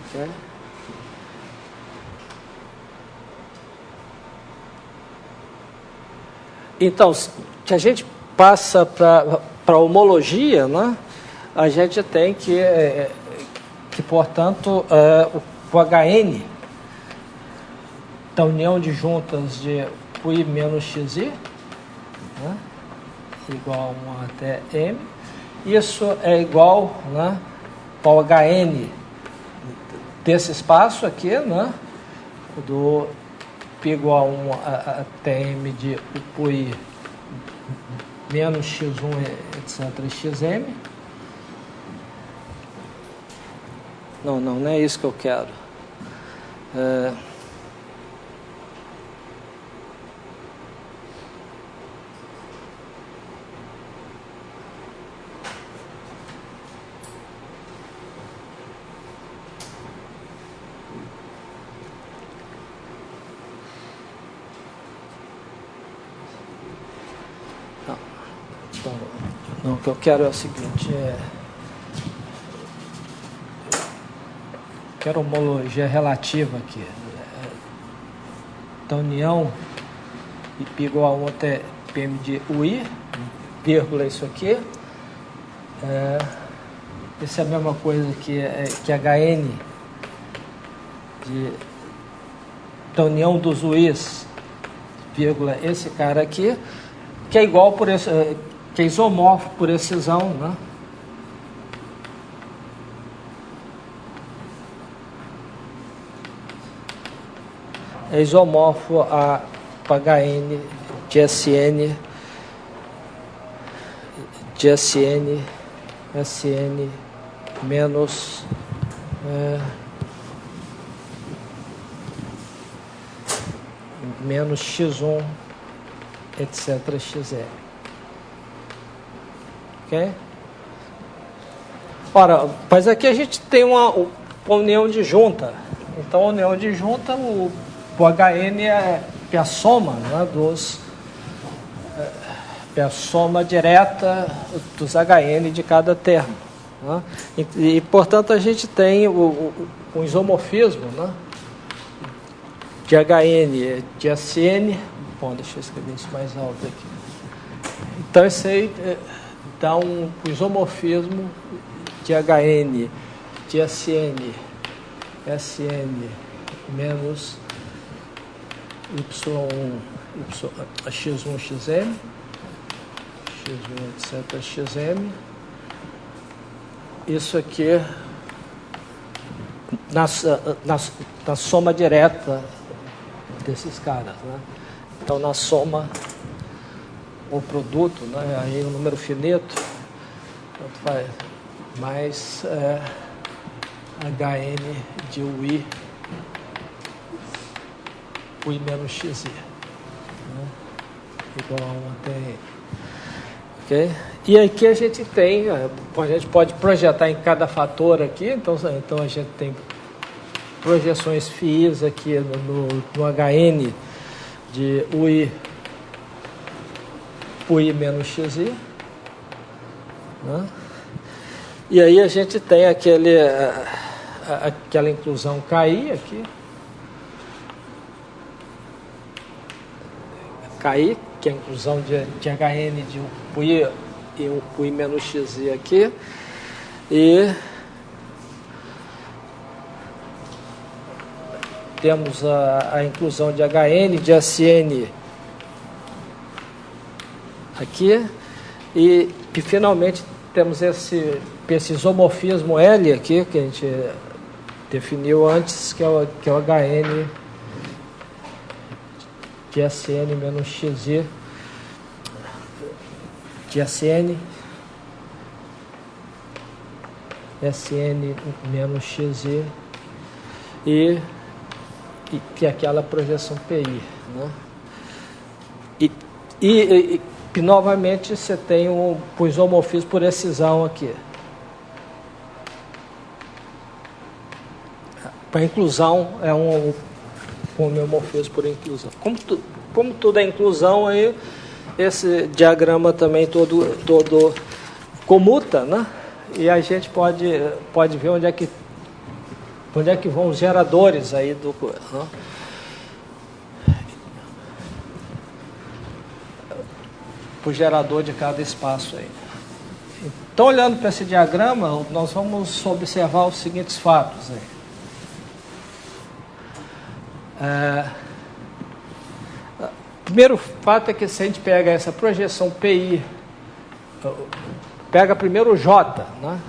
Okay. Então, se a gente passa para homologia, né, a gente tem que portanto, o HN da união de juntas de UI menos XI, né, igual a 1 até M, isso é igual, né, ao HN desse espaço aqui, né, do π igual a 1 até M de UI menos X1, etc., XM. Não é isso que eu quero. Não, o que eu quero é o seguinte, quero homologia relativa aqui, da união de π igual a 1 até PM de UI, vírgula isso aqui, isso é a mesma coisa que HN da união dos UIs, vírgula esse cara aqui, que é igual por esse, que é isomorfo por excisão, né? É isomorfo a HN de SN SN menos menos X1, etc., XM. Ok? Ora, mas aqui a gente tem uma união de junta. Então, a união de junta, o HN é a soma, né, é a soma direta dos HN de cada termo. Né? E, portanto, a gente tem o isomorfismo, né, de HN de SN. Bom, deixa eu escrever isso mais alto aqui. Então, isso aí dá um isomorfismo de HN de SN menos Y1, X1, XM, etc., XM. Isso aqui na soma direta desses caras, né? Então, na soma ou produto, né? Aí o número finito, tanto faz, mais HN de UI menos XI, né? Igual a 1 até N. Ok? E aqui a gente tem, a gente pode projetar em cada fator aqui, então a gente tem projeções FIIs aqui no HN de UI menos XI, né? E aí a gente tem aquela inclusão KI aqui, KI, que é a inclusão de HN de UI e UI menos XI aqui, e temos a inclusão de HN de SN aqui, e finalmente temos esse isomorfismo L aqui, que a gente definiu antes, que é o HN de SN menos XI de SN menos XI e aquela projeção PI, né? E novamente você tem o isomorfismo por excisão aqui. Para inclusão é um homeomorfismo por inclusão. Como tudo é inclusão, aí esse diagrama também todo comuta, né? E a gente pode ver onde é que vão os geradores aí do, né? O gerador de cada espaço aí. Então, olhando para esse diagrama, nós vamos observar os seguintes fatos aí. Primeiro fato é que se a gente pega essa projeção PI, pega primeiro o J, né?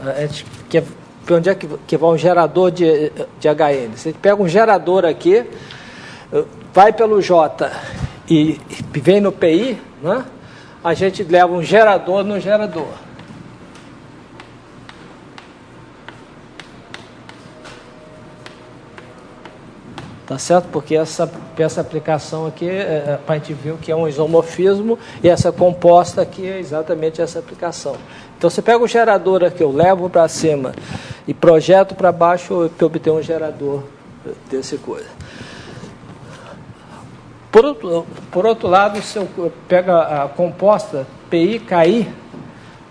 A gente quer ver onde é que vai um gerador de HN. Se a gente pega um gerador aqui, vai pelo J e vem no PI, né? A gente leva um gerador no gerador. Tá certo? Porque essa aplicação aqui, para a gente ver o que é um isomorfismo, e essa composta aqui é exatamente essa aplicação. Então, você pega o gerador aqui, eu levo para cima e projeto para baixo para obter um gerador desse coisa. Por outro lado, se eu pego a composta PI, KI,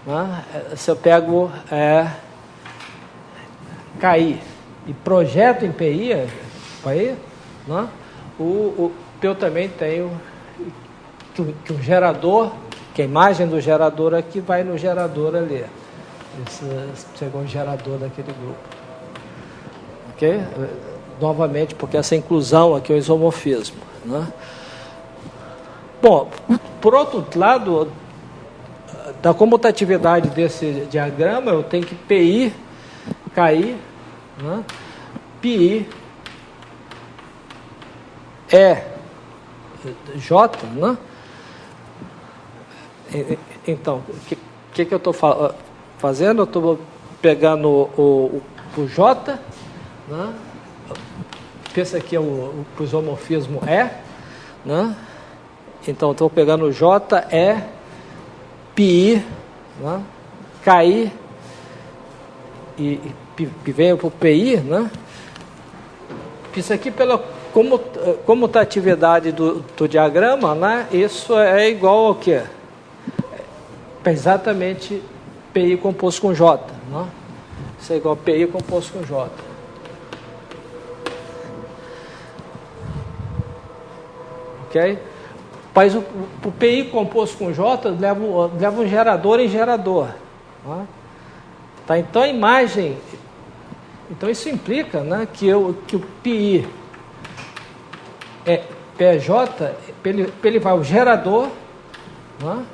né? Se eu pego KI e projeto em PI, né? Eu também tenho que o gerador, que a imagem do gerador aqui vai no gerador ali. Esse chegou um gerador daquele grupo. Ok? Novamente, porque essa inclusão aqui é o isomorfismo, né? Bom, por outro lado, da comutatividade desse diagrama, eu tenho que PI, KI, né? PI, J, né? Então, o que eu estou fazendo? Eu estou pegando o J, né? Esse aqui é o isomorfismo né? Então, estou pegando o J, PI, né? KI, e venho para o PI, né? Isso aqui, pela comutatividade do diagrama, né? Isso é igual ao quê? Exatamente PI composto com J, né? Isso é igual a PI composto com J. Ok? Mas o PI composto com J leva um gerador em gerador. Né? Tá? Então a imagem... Então isso implica, né, que o PI PJ, ele vai ao gerador, né,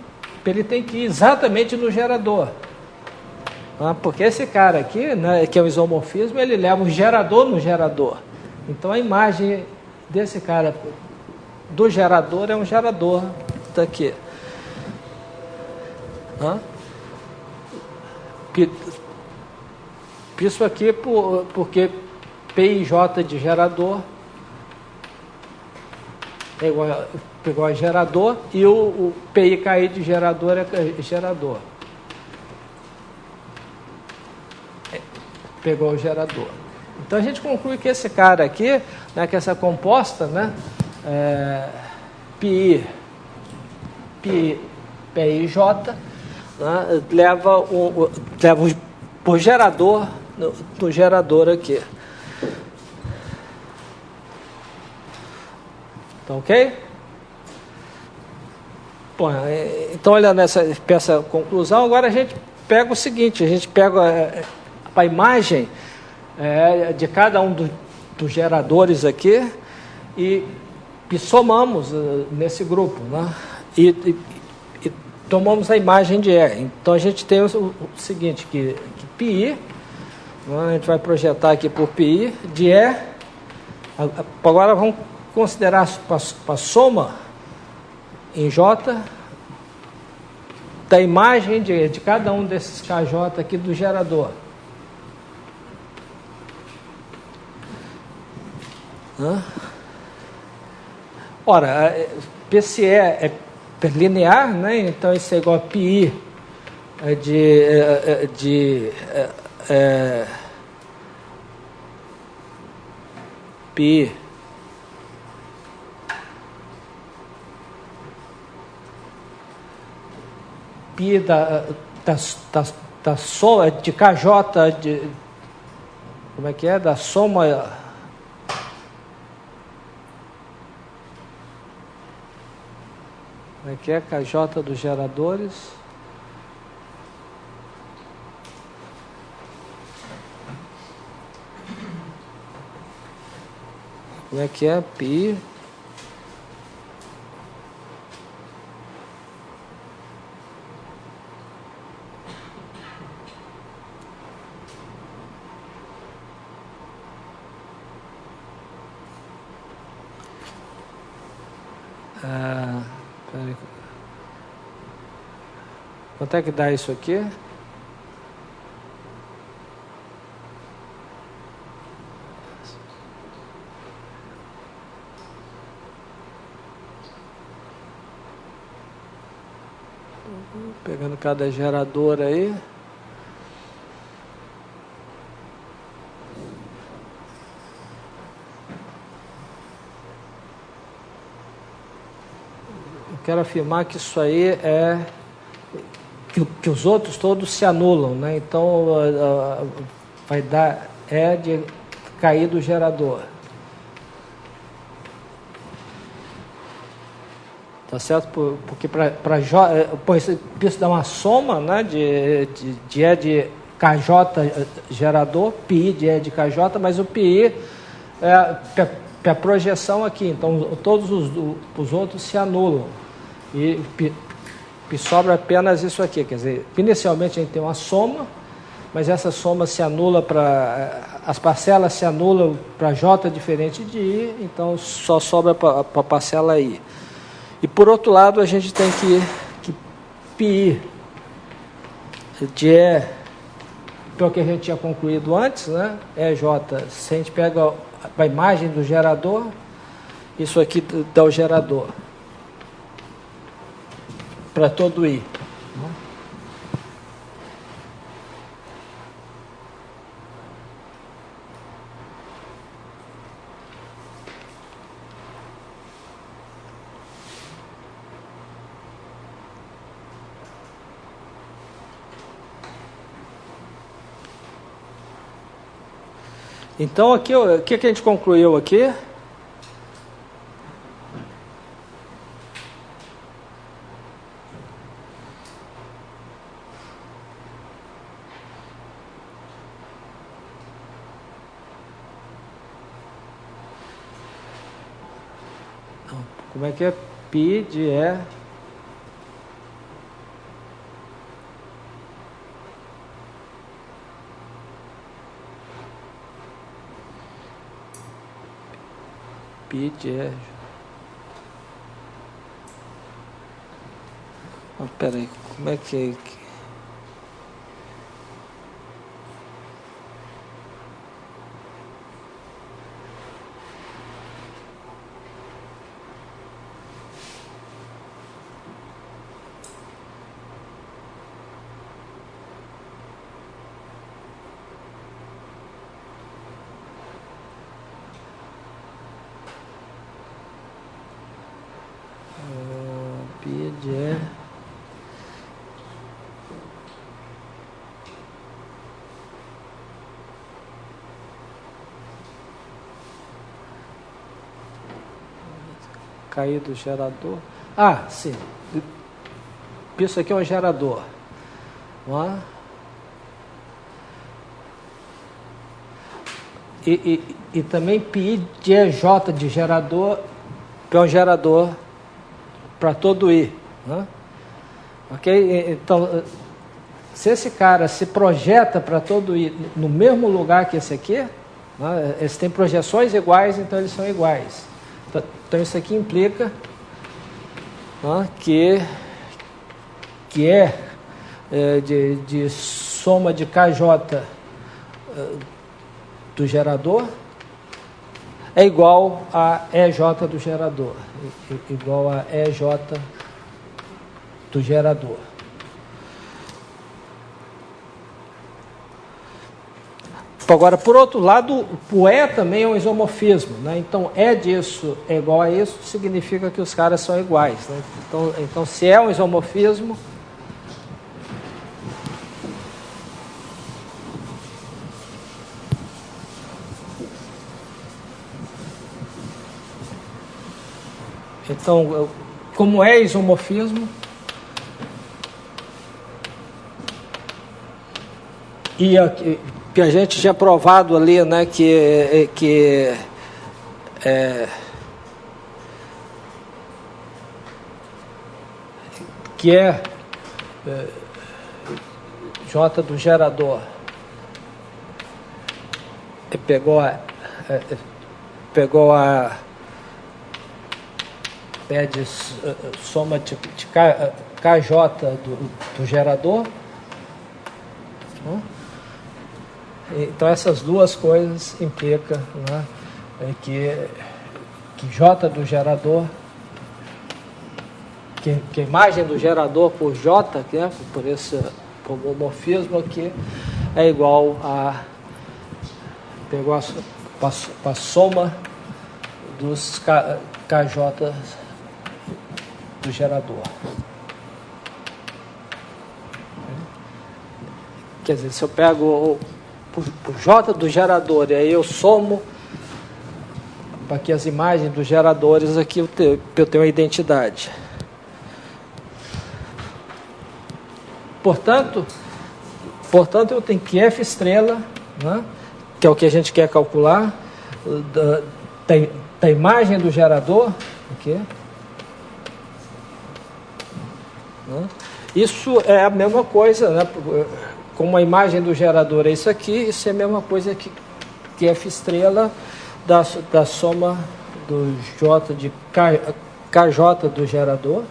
ele tem que ir exatamente no gerador. Né, porque esse cara aqui, né, que é o isomorfismo, ele leva o gerador no gerador. Então a imagem desse cara do gerador é um gerador daqui. Né? Isso aqui porque PIJ de gerador é igual a gerador e o PIKI de gerador é gerador. Pegou o gerador. Então a gente conclui que esse cara aqui, né, que essa composta, né, PIJ, né, leva por gerador no gerador aqui. Tá ok? Bom, então olhando essa conclusão, agora a gente pega o seguinte, a gente pega a imagem de cada um dos geradores aqui e somamos nesse grupo, né? E tomamos a imagem de E. Então a gente tem o seguinte, que PI, né, a gente vai projetar aqui por PI de E. Agora vamos considerar a soma em J da imagem de cada um desses KJ aqui do gerador. Ora, PCE é linear, né? Então isso é igual a PI pi da soma de KJ como é que é? Da soma como é que é? KJ dos geradores como é que é? Pi peraí. Quanto é que dá isso aqui? Pegando cada gerador aí. Eu quero afirmar que isso aí é que os outros todos se anulam, né? Então vai dar de cair do gerador. Tá certo? Porque isso dá uma soma, né, de KJ gerador, PI de E de KJ, mas o PI é a projeção aqui, então todos os outros se anulam. E sobra apenas isso aqui, quer dizer, inicialmente a gente tem uma soma, mas essa soma se anula as parcelas se anulam para J diferente de I, então só sobra para a parcela I. E por outro lado, a gente tem que PI de E, pelo que a gente tinha concluído antes, né? EJ, se a gente pega a imagem do gerador, isso aqui dá o gerador para todo I. Então, aqui, o que a gente concluiu aqui? Como é que é? Pi de E. Pi de E. Peraí, como é que é? Pi de E. Cair do gerador. Ah, sim. Isso aqui é um gerador. Vamos lá. E também pi de EJ de gerador, que é um gerador para todo I. Né? Ok? Então, se esse cara se projeta para todo I no mesmo lugar que esse aqui, né, eles têm projeções iguais, então eles são iguais. Então isso aqui implica, né, que de soma de KJ do gerador é igual a EJ do gerador, igual a EJ do gerador. Agora, por outro lado, o E também é um isomorfismo, né? Então, E disso é igual a isso, significa que os caras são iguais, né? Então, se é um isomorfismo, então, como é isomorfismo, e aqui, que a gente tinha provado ali, né, que J do gerador pegou a pede soma de KJ do gerador. Então, essas duas coisas implicam, né, que J do gerador, que a imagem do gerador por J, né, por esse homomorfismo aqui, é igual a a soma dos KJ do gerador. Quer dizer, se eu pego o J do gerador e aí eu somo aqui as imagens dos geradores, aqui eu tenho a identidade. Portanto, eu tenho que F estrela, né, que é o que a gente quer calcular, da imagem do gerador, aqui, né, isso é a mesma coisa, né, como a imagem do gerador é isso aqui, isso é a mesma coisa que F estrela da soma do J de KJ do gerador.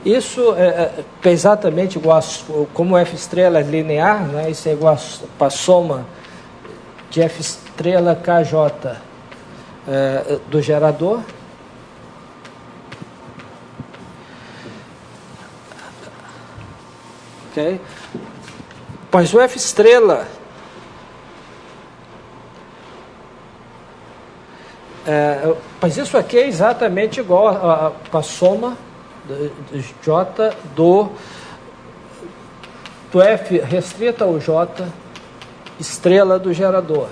Isso é exatamente igual como F estrela é linear, né? Isso é igual para a soma de F estrela KJ do gerador. Okay. Pois o F estrela mas isso aqui é exatamente igual a soma de J do F restrita ao J estrela do gerador.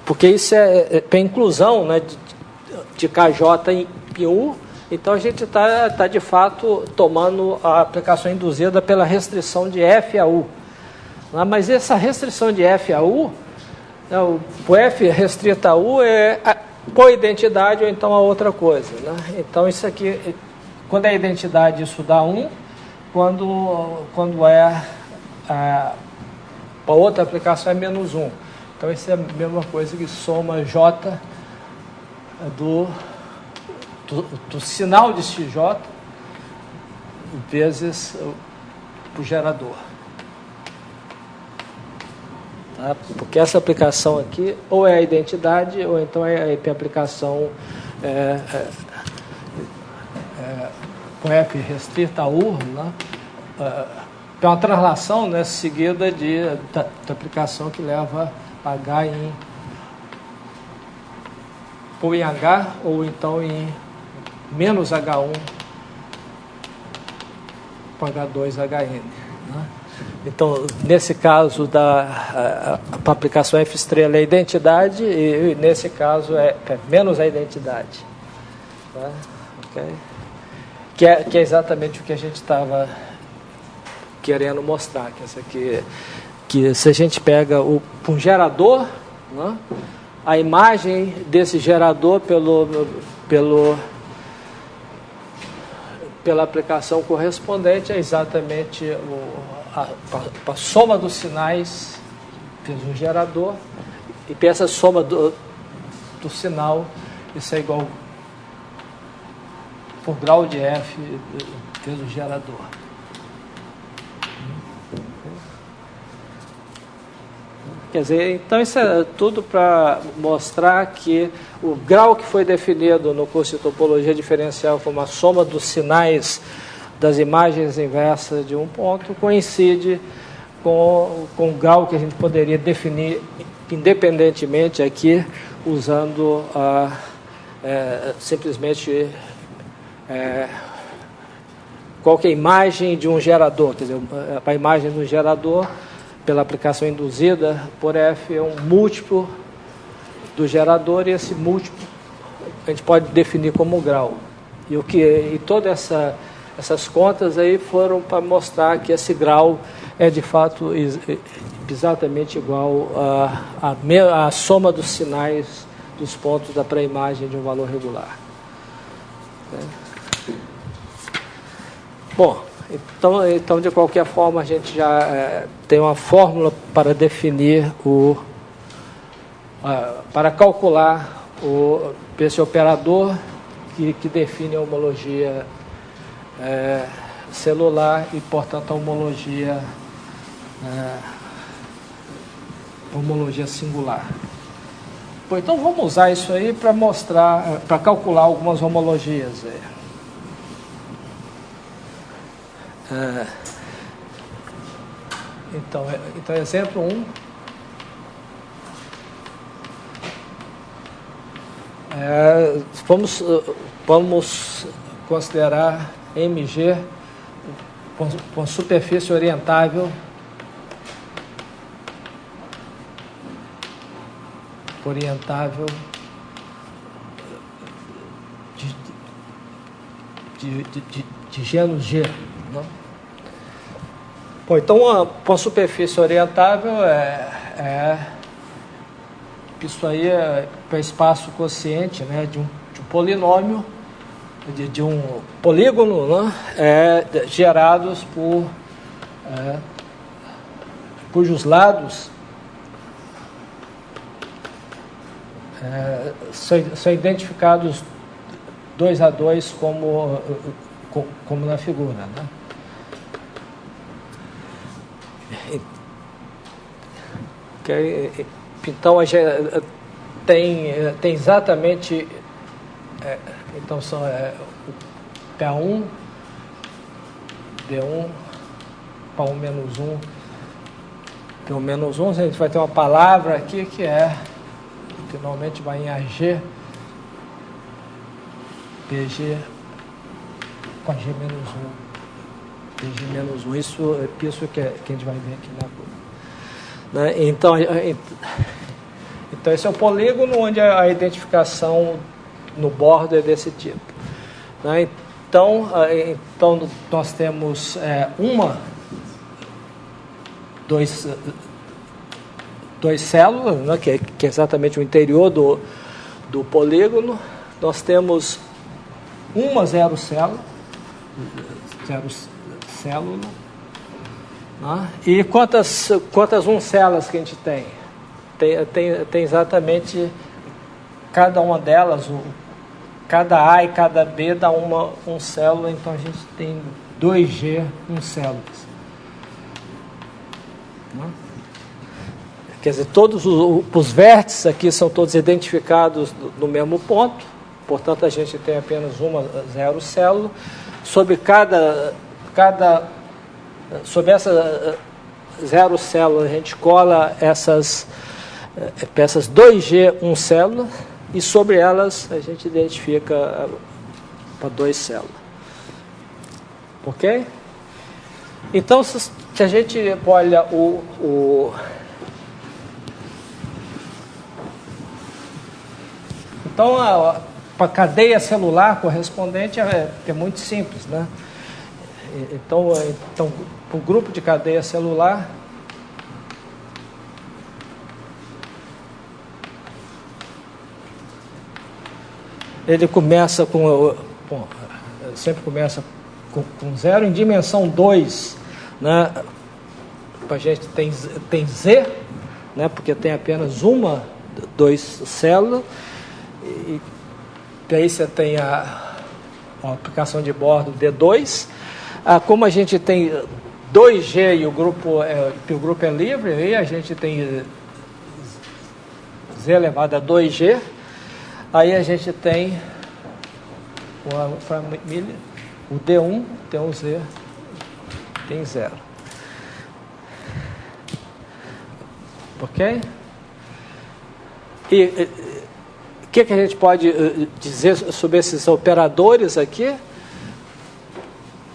Porque isso é para inclusão, né, de KJ em U. Então, a gente está de fato tomando a aplicação induzida pela restrição de F a U. Mas essa restrição de F a U, o F restrita a U é por identidade ou então a outra coisa. Né? Então, isso aqui, quando é identidade, isso dá 1. Quando é a outra aplicação, é menos 1. Então, isso é a mesma coisa que soma J do sinal de XJ vezes o gerador. Tá? Porque essa aplicação aqui ou é a identidade ou então é a aplicação com F restrita a U, né? É uma translação, né, seguida da aplicação que leva H ou em H ou então em menos H1 com H2HN. Né? Então, nesse caso, a aplicação F estrela é a identidade e nesse caso é menos a identidade. Tá? Okay? Que é exatamente o que a gente estava querendo mostrar. Que se a gente pega um gerador, né, a imagem desse gerador pela aplicação correspondente é exatamente a soma dos sinais do gerador, e para essa soma do sinal, isso é igual por grau de F vezes o gerador. Quer dizer, então isso é tudo para mostrar que o grau que foi definido no curso de topologia diferencial como a soma dos sinais das imagens inversas de um ponto coincide com o grau que a gente poderia definir independentemente aqui, usando simplesmente qualquer imagem de um gerador, quer dizer, a imagem do gerador, pela aplicação induzida por F, é um múltiplo do gerador, e esse múltiplo a gente pode definir como grau. E todas essas contas aí foram para mostrar que esse grau é de fato exatamente igual à soma dos sinais dos pontos da pré-imagem de um valor regular. Bom, então de qualquer forma a gente já tem uma fórmula para definir para calcular esse operador que define a homologia celular e, portanto, a homologia singular. Bom, então vamos usar isso aí para mostrar, para calcular algumas homologias. Então, exemplo 1. Vamos considerar MG com superfície orientável de gênero G. Não? Bom, então, uma superfície orientável isso aí é para espaço quociente, né, de um polinômio, de um polígono, né, gerados cujos são identificados 2 a 2 como na figura, né? Então a gente tem exatamente então são P1 D1 P1 menos 1 P1 menos 1, a gente vai ter uma palavra aqui que finalmente vai em AG PG com G menos 1 PG menos 1, isso que a gente vai ver aqui na curva. Né? Então esse é o polígono onde a identificação no bordo é desse tipo. Né? Então nós temos dois células, né? que é exatamente o interior do polígono. Nós temos uma zero célula. Né? E quantas uncelas que a gente tem? Tem exatamente cada uma delas, cada A e cada B dá uma uncélula, então a gente tem 2G uncélulas. Né? Quer dizer, todos os vértices aqui são todos identificados no mesmo ponto, portanto a gente tem apenas uma zero célula. Sobre essa zero célula, a gente cola essas peças 2G, 1 célula, e sobre elas a gente identifica para 2 células. Ok? Então, se a gente olha então, para a cadeia celular correspondente é muito simples, né? Então o grupo de cadeia celular ele começa sempre começa com 0 em dimensão 2, né? A gente tem Z, né? Porque tem apenas 2 células, e aí você tem a aplicação de bordo D2. Como a gente tem 2G e o grupo é livre, aí a gente tem z elevado a 2g, aí a gente tem a família, o D1 tem um z, tem 0. Ok? E o que a gente pode dizer sobre esses operadores aqui?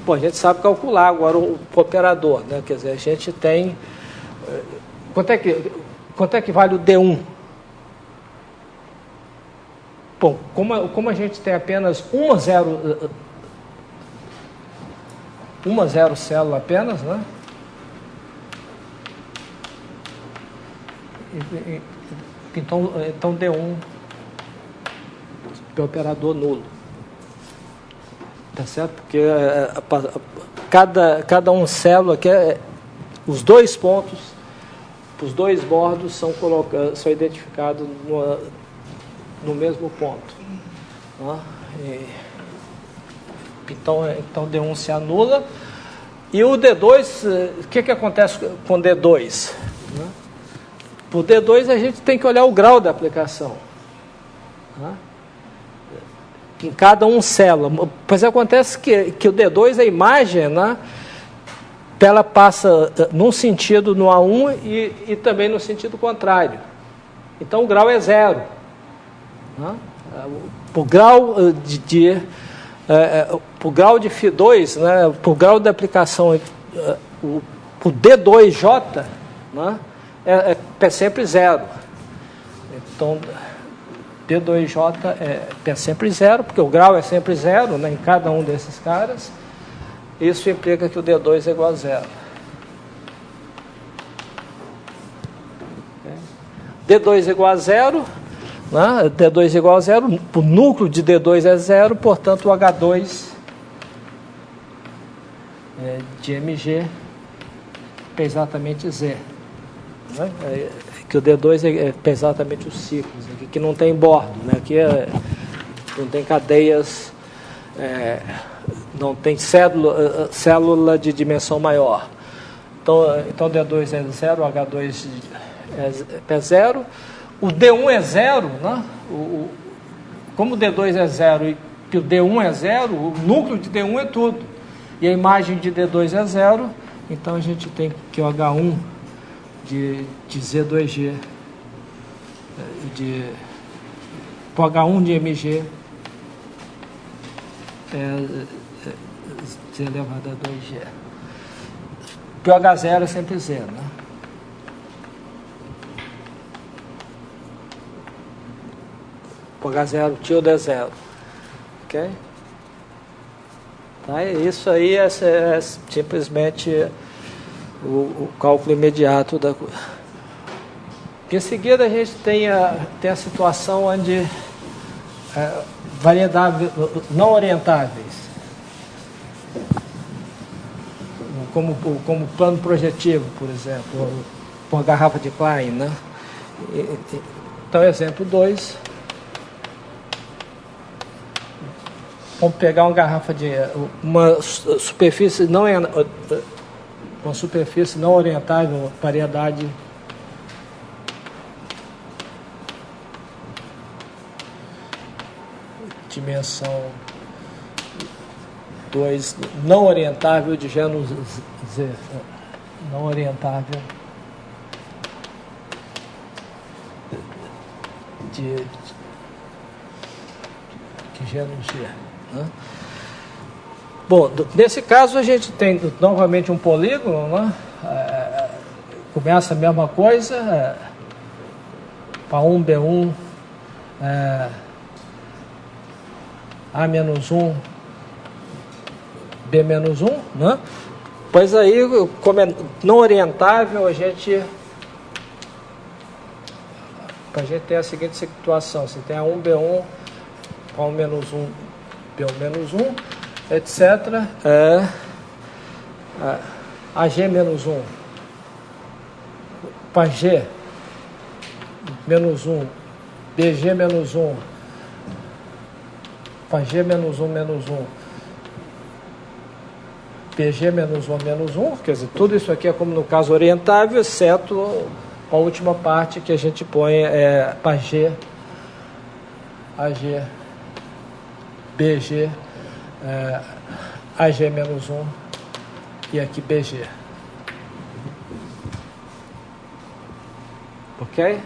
Bom, a gente sabe calcular agora o operador, né? Quer dizer, a gente tem... Quanto é que vale o D1? Bom, como a gente tem apenas uma zero célula apenas, né? Então D1 é o operador nulo. Tá certo? Porque cada um célula aqui, os dois pontos, os dois bordos são identificados no mesmo ponto. Tá? Então D1 se anula. E o D2, o que acontece com o D2? Né? Para o D2 a gente tem que olhar o grau da aplicação. Tá? Em cada célula. Pois acontece que o D2, a imagem, né, ela passa num sentido no A1 e também no sentido contrário. Então o grau é 0. Né? O grau o grau de Φ2, né, o grau de aplicação, o D2J, né, é sempre 0. Então D2J é sempre 0, porque o grau é sempre 0, né, em cada um desses caras. Isso implica que o D2 é igual a 0. D2 é igual a 0, né? D2 é igual a 0, o núcleo de D2 é 0, portanto o H2 de MG é exatamente Z. Né? Que o D2 é exatamente os ciclos, aqui, que não tem bordo, né? Aqui não tem cadeias, não tem célula de dimensão maior. Então D2 é 0, o H2 é 0. O D1 é 0, né? Como o D2 é 0 e que o D1 é 0, o núcleo de D1 é tudo. E a imagem de D2 é 0, então a gente tem que o H1 de Z2G, o H1 de MG é Z elevado a 2G. Porque o H0 é sempre 0, né? O H0 tilde é 0. Ok? Tá? E isso aí é simplesmente o cálculo imediato da coisa. Em seguida a gente tem a situação onde variedades não orientáveis, como plano projetivo, por exemplo, uma garrafa de Klein, né? Então, exemplo 2. Vamos pegar uma superfície não orientável, variedade dimensão 2, não orientável de gênero Z, não orientável de gênero G. Né? Bom, nesse caso a gente tem novamente um polígono, né? Começa a mesma coisa, A1, B1, A-1, B-1, né? Pois aí, como é não orientável, a gente tem a seguinte situação: você tem A1, B1, A1-1, B1-1, etc. AG-1, para G-1, BG-1, para G-1, PG-1, quer dizer, tudo isso aqui é como no caso orientável, exceto a última parte que a gente põe para G, AG, BG, AG menos 1 e aqui BG. Ok?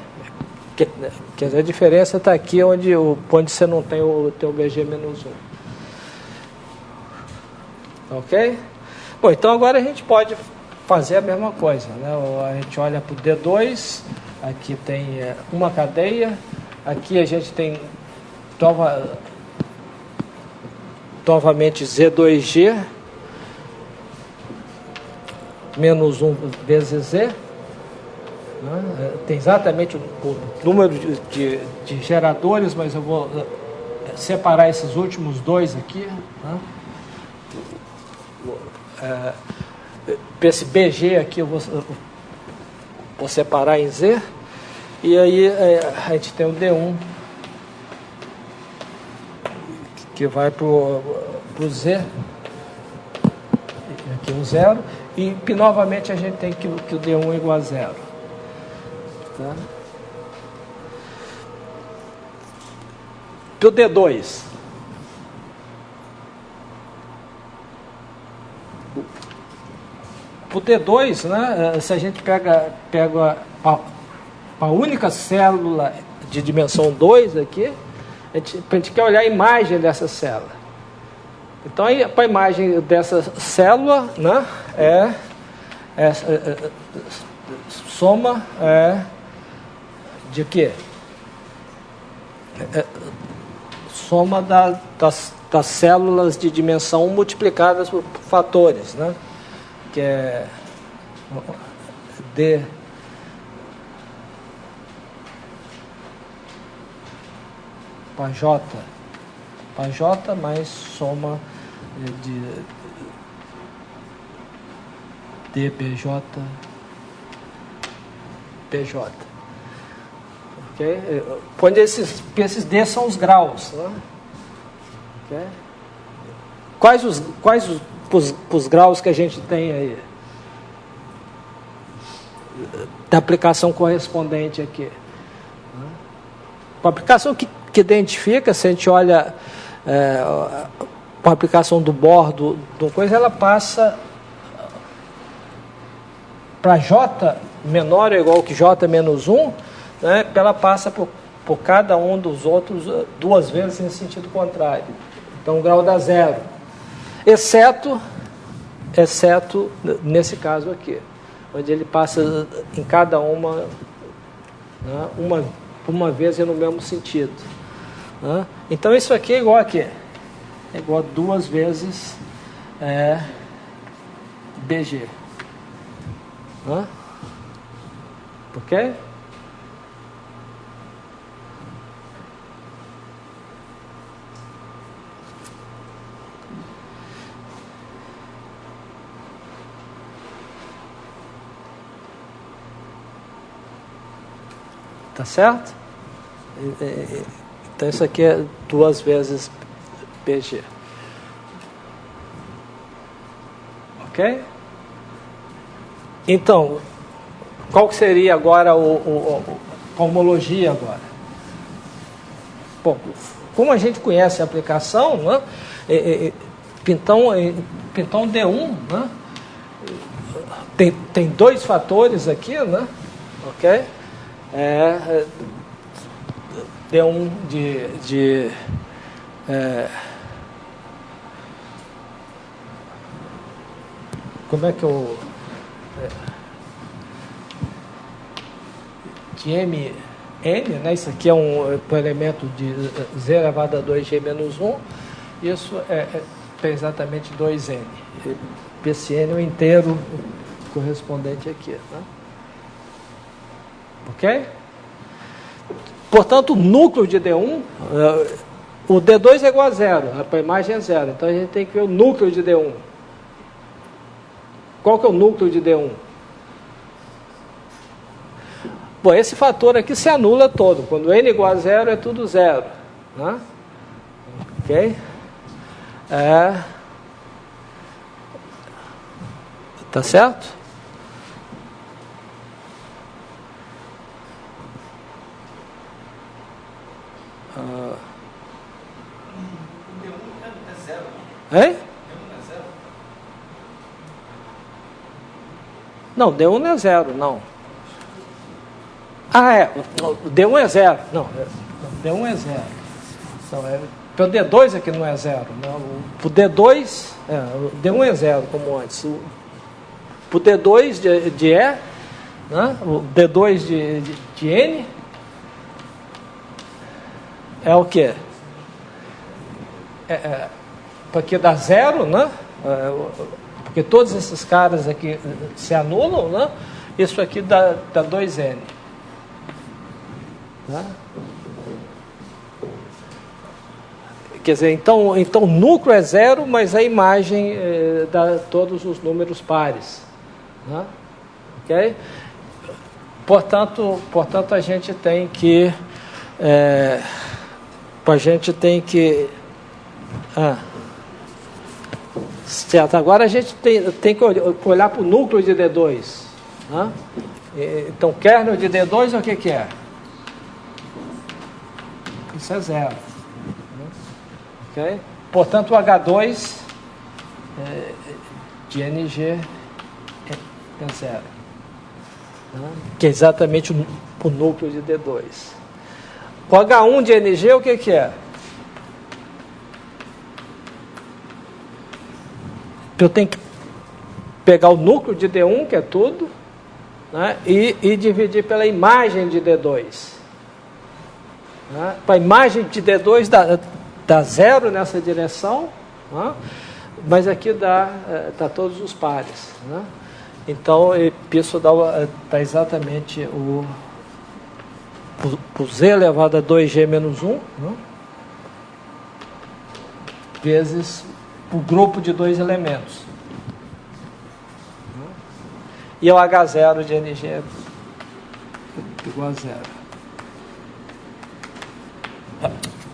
Quer dizer, a diferença está aqui onde você não tem o teu BG menos 1. Ok? Bom, então agora a gente pode fazer a mesma coisa, né? A gente olha para o D2, aqui tem uma cadeia, aqui a gente tem novamente Z2G menos 1 vezes Z, né? Tem exatamente o número de geradores, mas eu vou separar esses últimos dois aqui, né? Esse BG aqui eu vou separar em Z, e aí a gente tem o D1 que vai para o Z, aqui o 0, e novamente a gente tem que o D1 é igual a 0. Tá? Para o D2, o D2, né, se a gente pega a única célula de dimensão 2 aqui, a gente quer olhar a imagem dessa célula. Então, para a imagem dessa célula, né, soma de quê? Soma das células de dimensão 1 multiplicadas por fatores, né? Que é D para J mais soma de DBJ PJ. Ok? Onde esses D são os graus, né? Okay? Quais os graus que a gente tem aí da aplicação correspondente aqui? A aplicação que identifica, se a gente olha a aplicação do Bohr do coisa, ela passa para J menor ou igual que J menos 1, né, ela passa por cada um dos outros duas vezes em sentido contrário. Então o grau dá 0. Exceto nesse caso aqui, onde ele passa em cada uma, né, uma vez e no mesmo sentido. Né? Então isso aqui é igual a quê? É igual a 2 vezes BG. Né? Ok? Tá certo? Então isso aqui é 2 vezes BG. Ok? Então, qual que seria agora a homologia agora? Bom, como a gente conhece a aplicação, né, então D1, né, tem dois fatores aqui, né? Ok? D1 como é que eu de MN, né? Isso aqui é um elemento de Z elevado a 2G menos 1, isso tem exatamente 2N. Esse N é o inteiro correspondente aqui, né? Ok? Portanto, o núcleo de D1, o D2 é igual a 0, a imagem é 0, então a gente tem que ver o núcleo de D1. Qual que é o núcleo de D1? Bom, esse fator aqui se anula todo. Quando N igual a 0, é tudo 0. Né? Ok? Tá certo? D1 é zero. Hein? D1 é zero? Não, D1 não é zero, não. O D1 é zero. Não, D1 é zero. Então, o D2 é que não é zero. Não. O D2, o D1 é zero, como antes. O D2 de E, né? O D2 de N é o quê? Porque dá zero, né? Porque todos esses caras aqui se anulam, né? Isso aqui dá 2N. Tá? Quer dizer, então o núcleo é zero, mas a imagem dá todos os números pares. Né? Ok? Portanto, a gente tem que... certo, agora a gente tem que olhar para o núcleo de D2. Né? Então, kernel de D2 o que é? Isso é zero. Okay? Portanto, o H2 de NG é zero. Né? Que é exatamente o núcleo de D2. O H1 de NG o que é? Eu tenho que pegar o núcleo de D1, que é tudo, né? e dividir pela imagem de D2. Né? Para a imagem de D2 dá zero nessa direção, né? Mas aqui dá todos os pares. Né? Então, isso dá exatamente o Z elevado a 2G menos 1, né? Vezes o grupo de dois elementos. E o H0 de NG é igual a zero.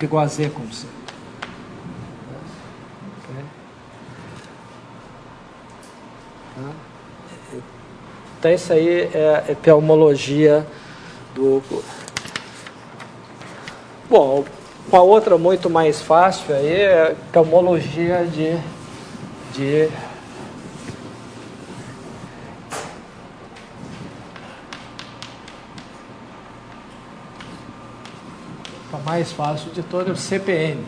Igual a Z como C. Então isso aí é a homologia do... Bom, uma outra muito mais fácil aí é a homologia de a mais fácil de todas é o CPN.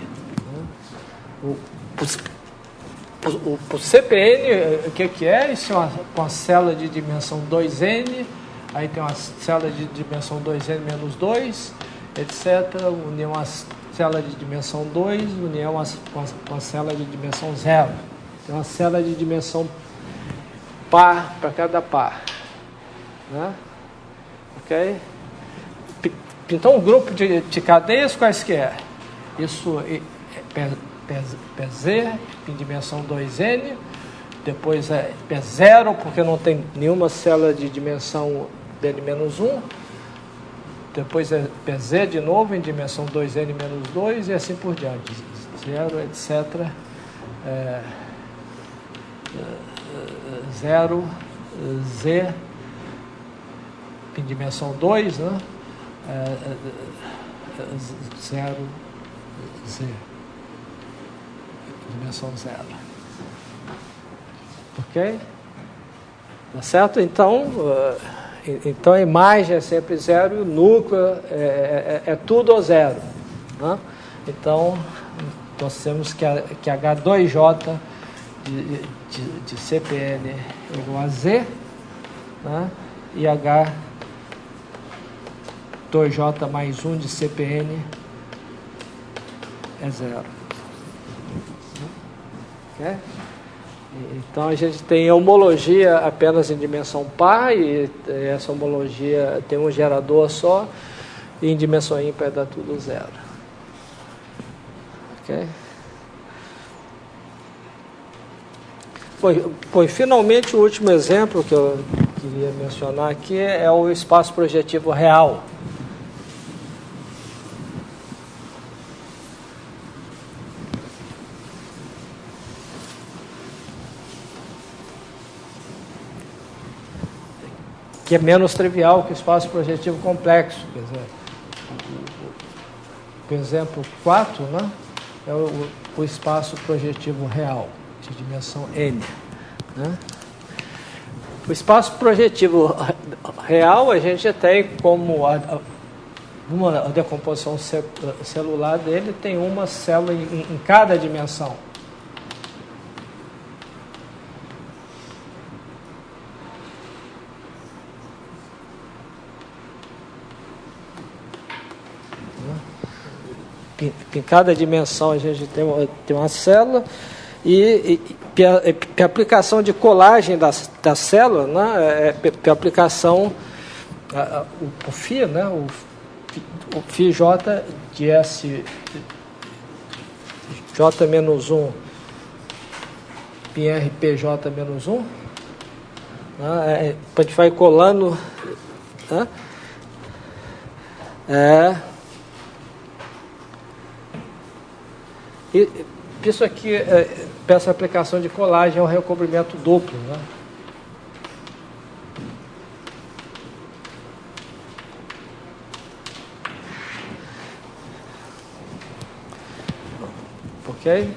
O CPN, o que é? Isso é uma célula de dimensão 2n, aí tem uma célula de dimensão 2n menos 2, etc. União a célula de dimensão 2, união a uma célula de dimensão 0. Tem uma célula de dimensão par para cada par. Né? Ok? Então, o grupo de cadeias quais que é? Isso é PZ, em dimensão 2n, depois é P0, porque não tem nenhuma célula de dimensão N-1, depois é PZ de novo, em dimensão 2n menos 2, e assim por diante, 0, etc. 0, Z, em dimensão 2, né? 0, Z, dimensão 0. Ok? Tá certo? Então a imagem é sempre 0 e o núcleo é tudo ou 0. Né? Então, nós temos que H2J de CPN é igual a Z, né? E H2J mais 1 de CPN é 0. Okay? Então a gente tem homologia apenas em dimensão par, e essa homologia tem um gerador só, e em dimensão ímpar dá tudo 0. Ok? Foi finalmente o último exemplo que eu queria mencionar aqui é o espaço projetivo real. Que é menos trivial que o espaço projetivo complexo. Quer dizer, por exemplo, 4, né, é o espaço projetivo real, de dimensão n. Né? O espaço projetivo real a gente tem como uma decomposição celular dele, tem uma célula em cada dimensão. Em cada dimensão a gente tem uma célula e a aplicação de colagem da célula, né, a aplicação, o φ, né, o φJ de S J-1 PRPJ-1, né, a gente vai colando, né, e isso aqui, essa aplicação de colagem é um recobrimento duplo, né? Ok?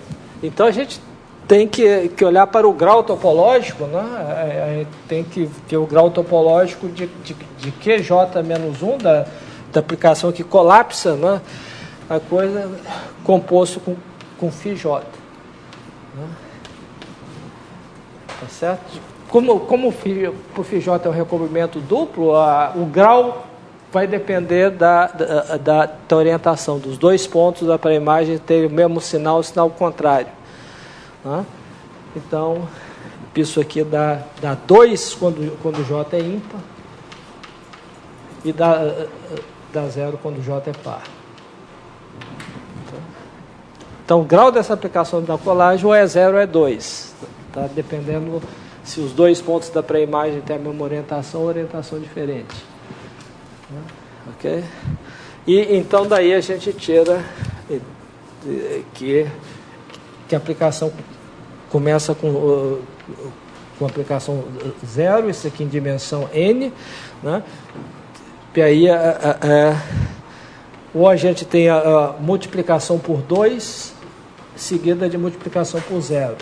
Então a gente tem que olhar para o grau topológico, né? Tem que ver o grau topológico de QJ-1 da aplicação que colapsa, né, a coisa composto com φJ. Né? Tá certo? Como o φJ é um recobrimento duplo, o grau vai depender da orientação dos dois pontos para a imagem ter o mesmo sinal contrário. Né? Então, isso aqui dá 2 quando J é ímpar e dá 0 quando J é par. Então, o grau dessa aplicação da colagem ou é 0 ou é 2. Tá? Dependendo se os dois pontos da pré-imagem têm a mesma orientação ou orientação diferente. Ok? E então daí a gente tira que a aplicação começa com a aplicação 0, isso aqui em dimensão n, né? E aí ou a gente tem a multiplicação por 2 seguida de multiplicação por 0.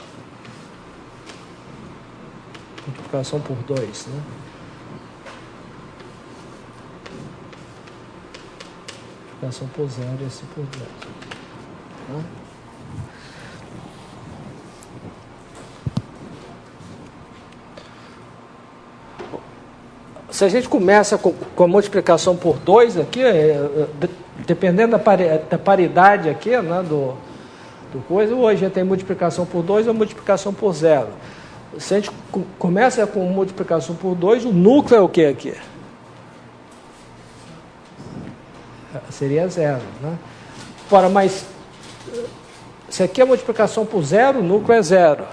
Multiplicação por 2, né? Multiplicação por 0 e assim por diante. Né? Se a gente começa com a multiplicação por 2 aqui, dependendo da paridade aqui, né, do coisa, ou a gente tem multiplicação por 2 ou multiplicação por 0. Se a gente começa com multiplicação por 2, o núcleo é o que aqui? Seria 0, né? Ora, mas se aqui é multiplicação por 0, o núcleo é 0.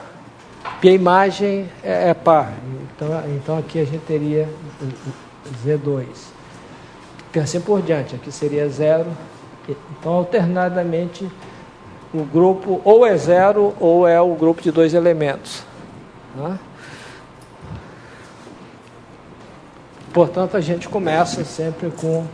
E a imagem é par. Então aqui a gente teria Z2. E assim por diante. Aqui seria 0. Então, alternadamente, o grupo ou é 0 ou é o grupo de 2 elementos. Né? Portanto, a gente começa sempre com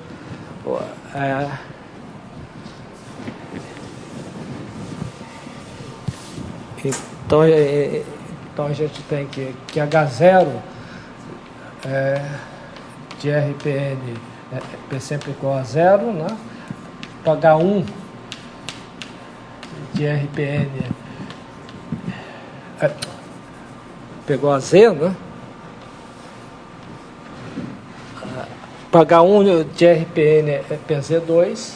então a gente tem que H0 de RPN é sempre igual a 0, né? Então, H1 de RPN pegou a Z, né? Para H1 de RPN é PZ2.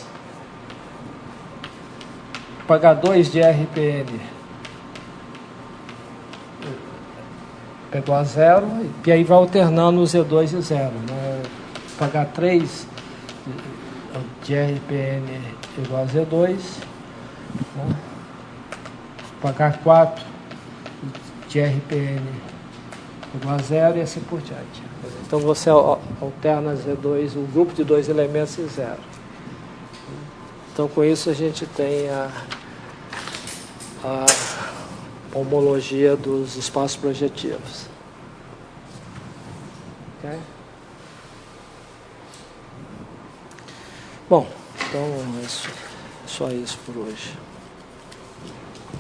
Para H2 de RPN pegou a 0, e aí vai alternando o Z2 e 0. Né? Para H3 de RPN igual a Z2. Né? Para H4 de RPN igual a 0 e assim por diante. Então você alterna Z2, o grupo de 2 elementos e 0. Então com isso a gente tem a homologia dos espaços projetivos. Okay? Bom, então isso. Só isso por hoje.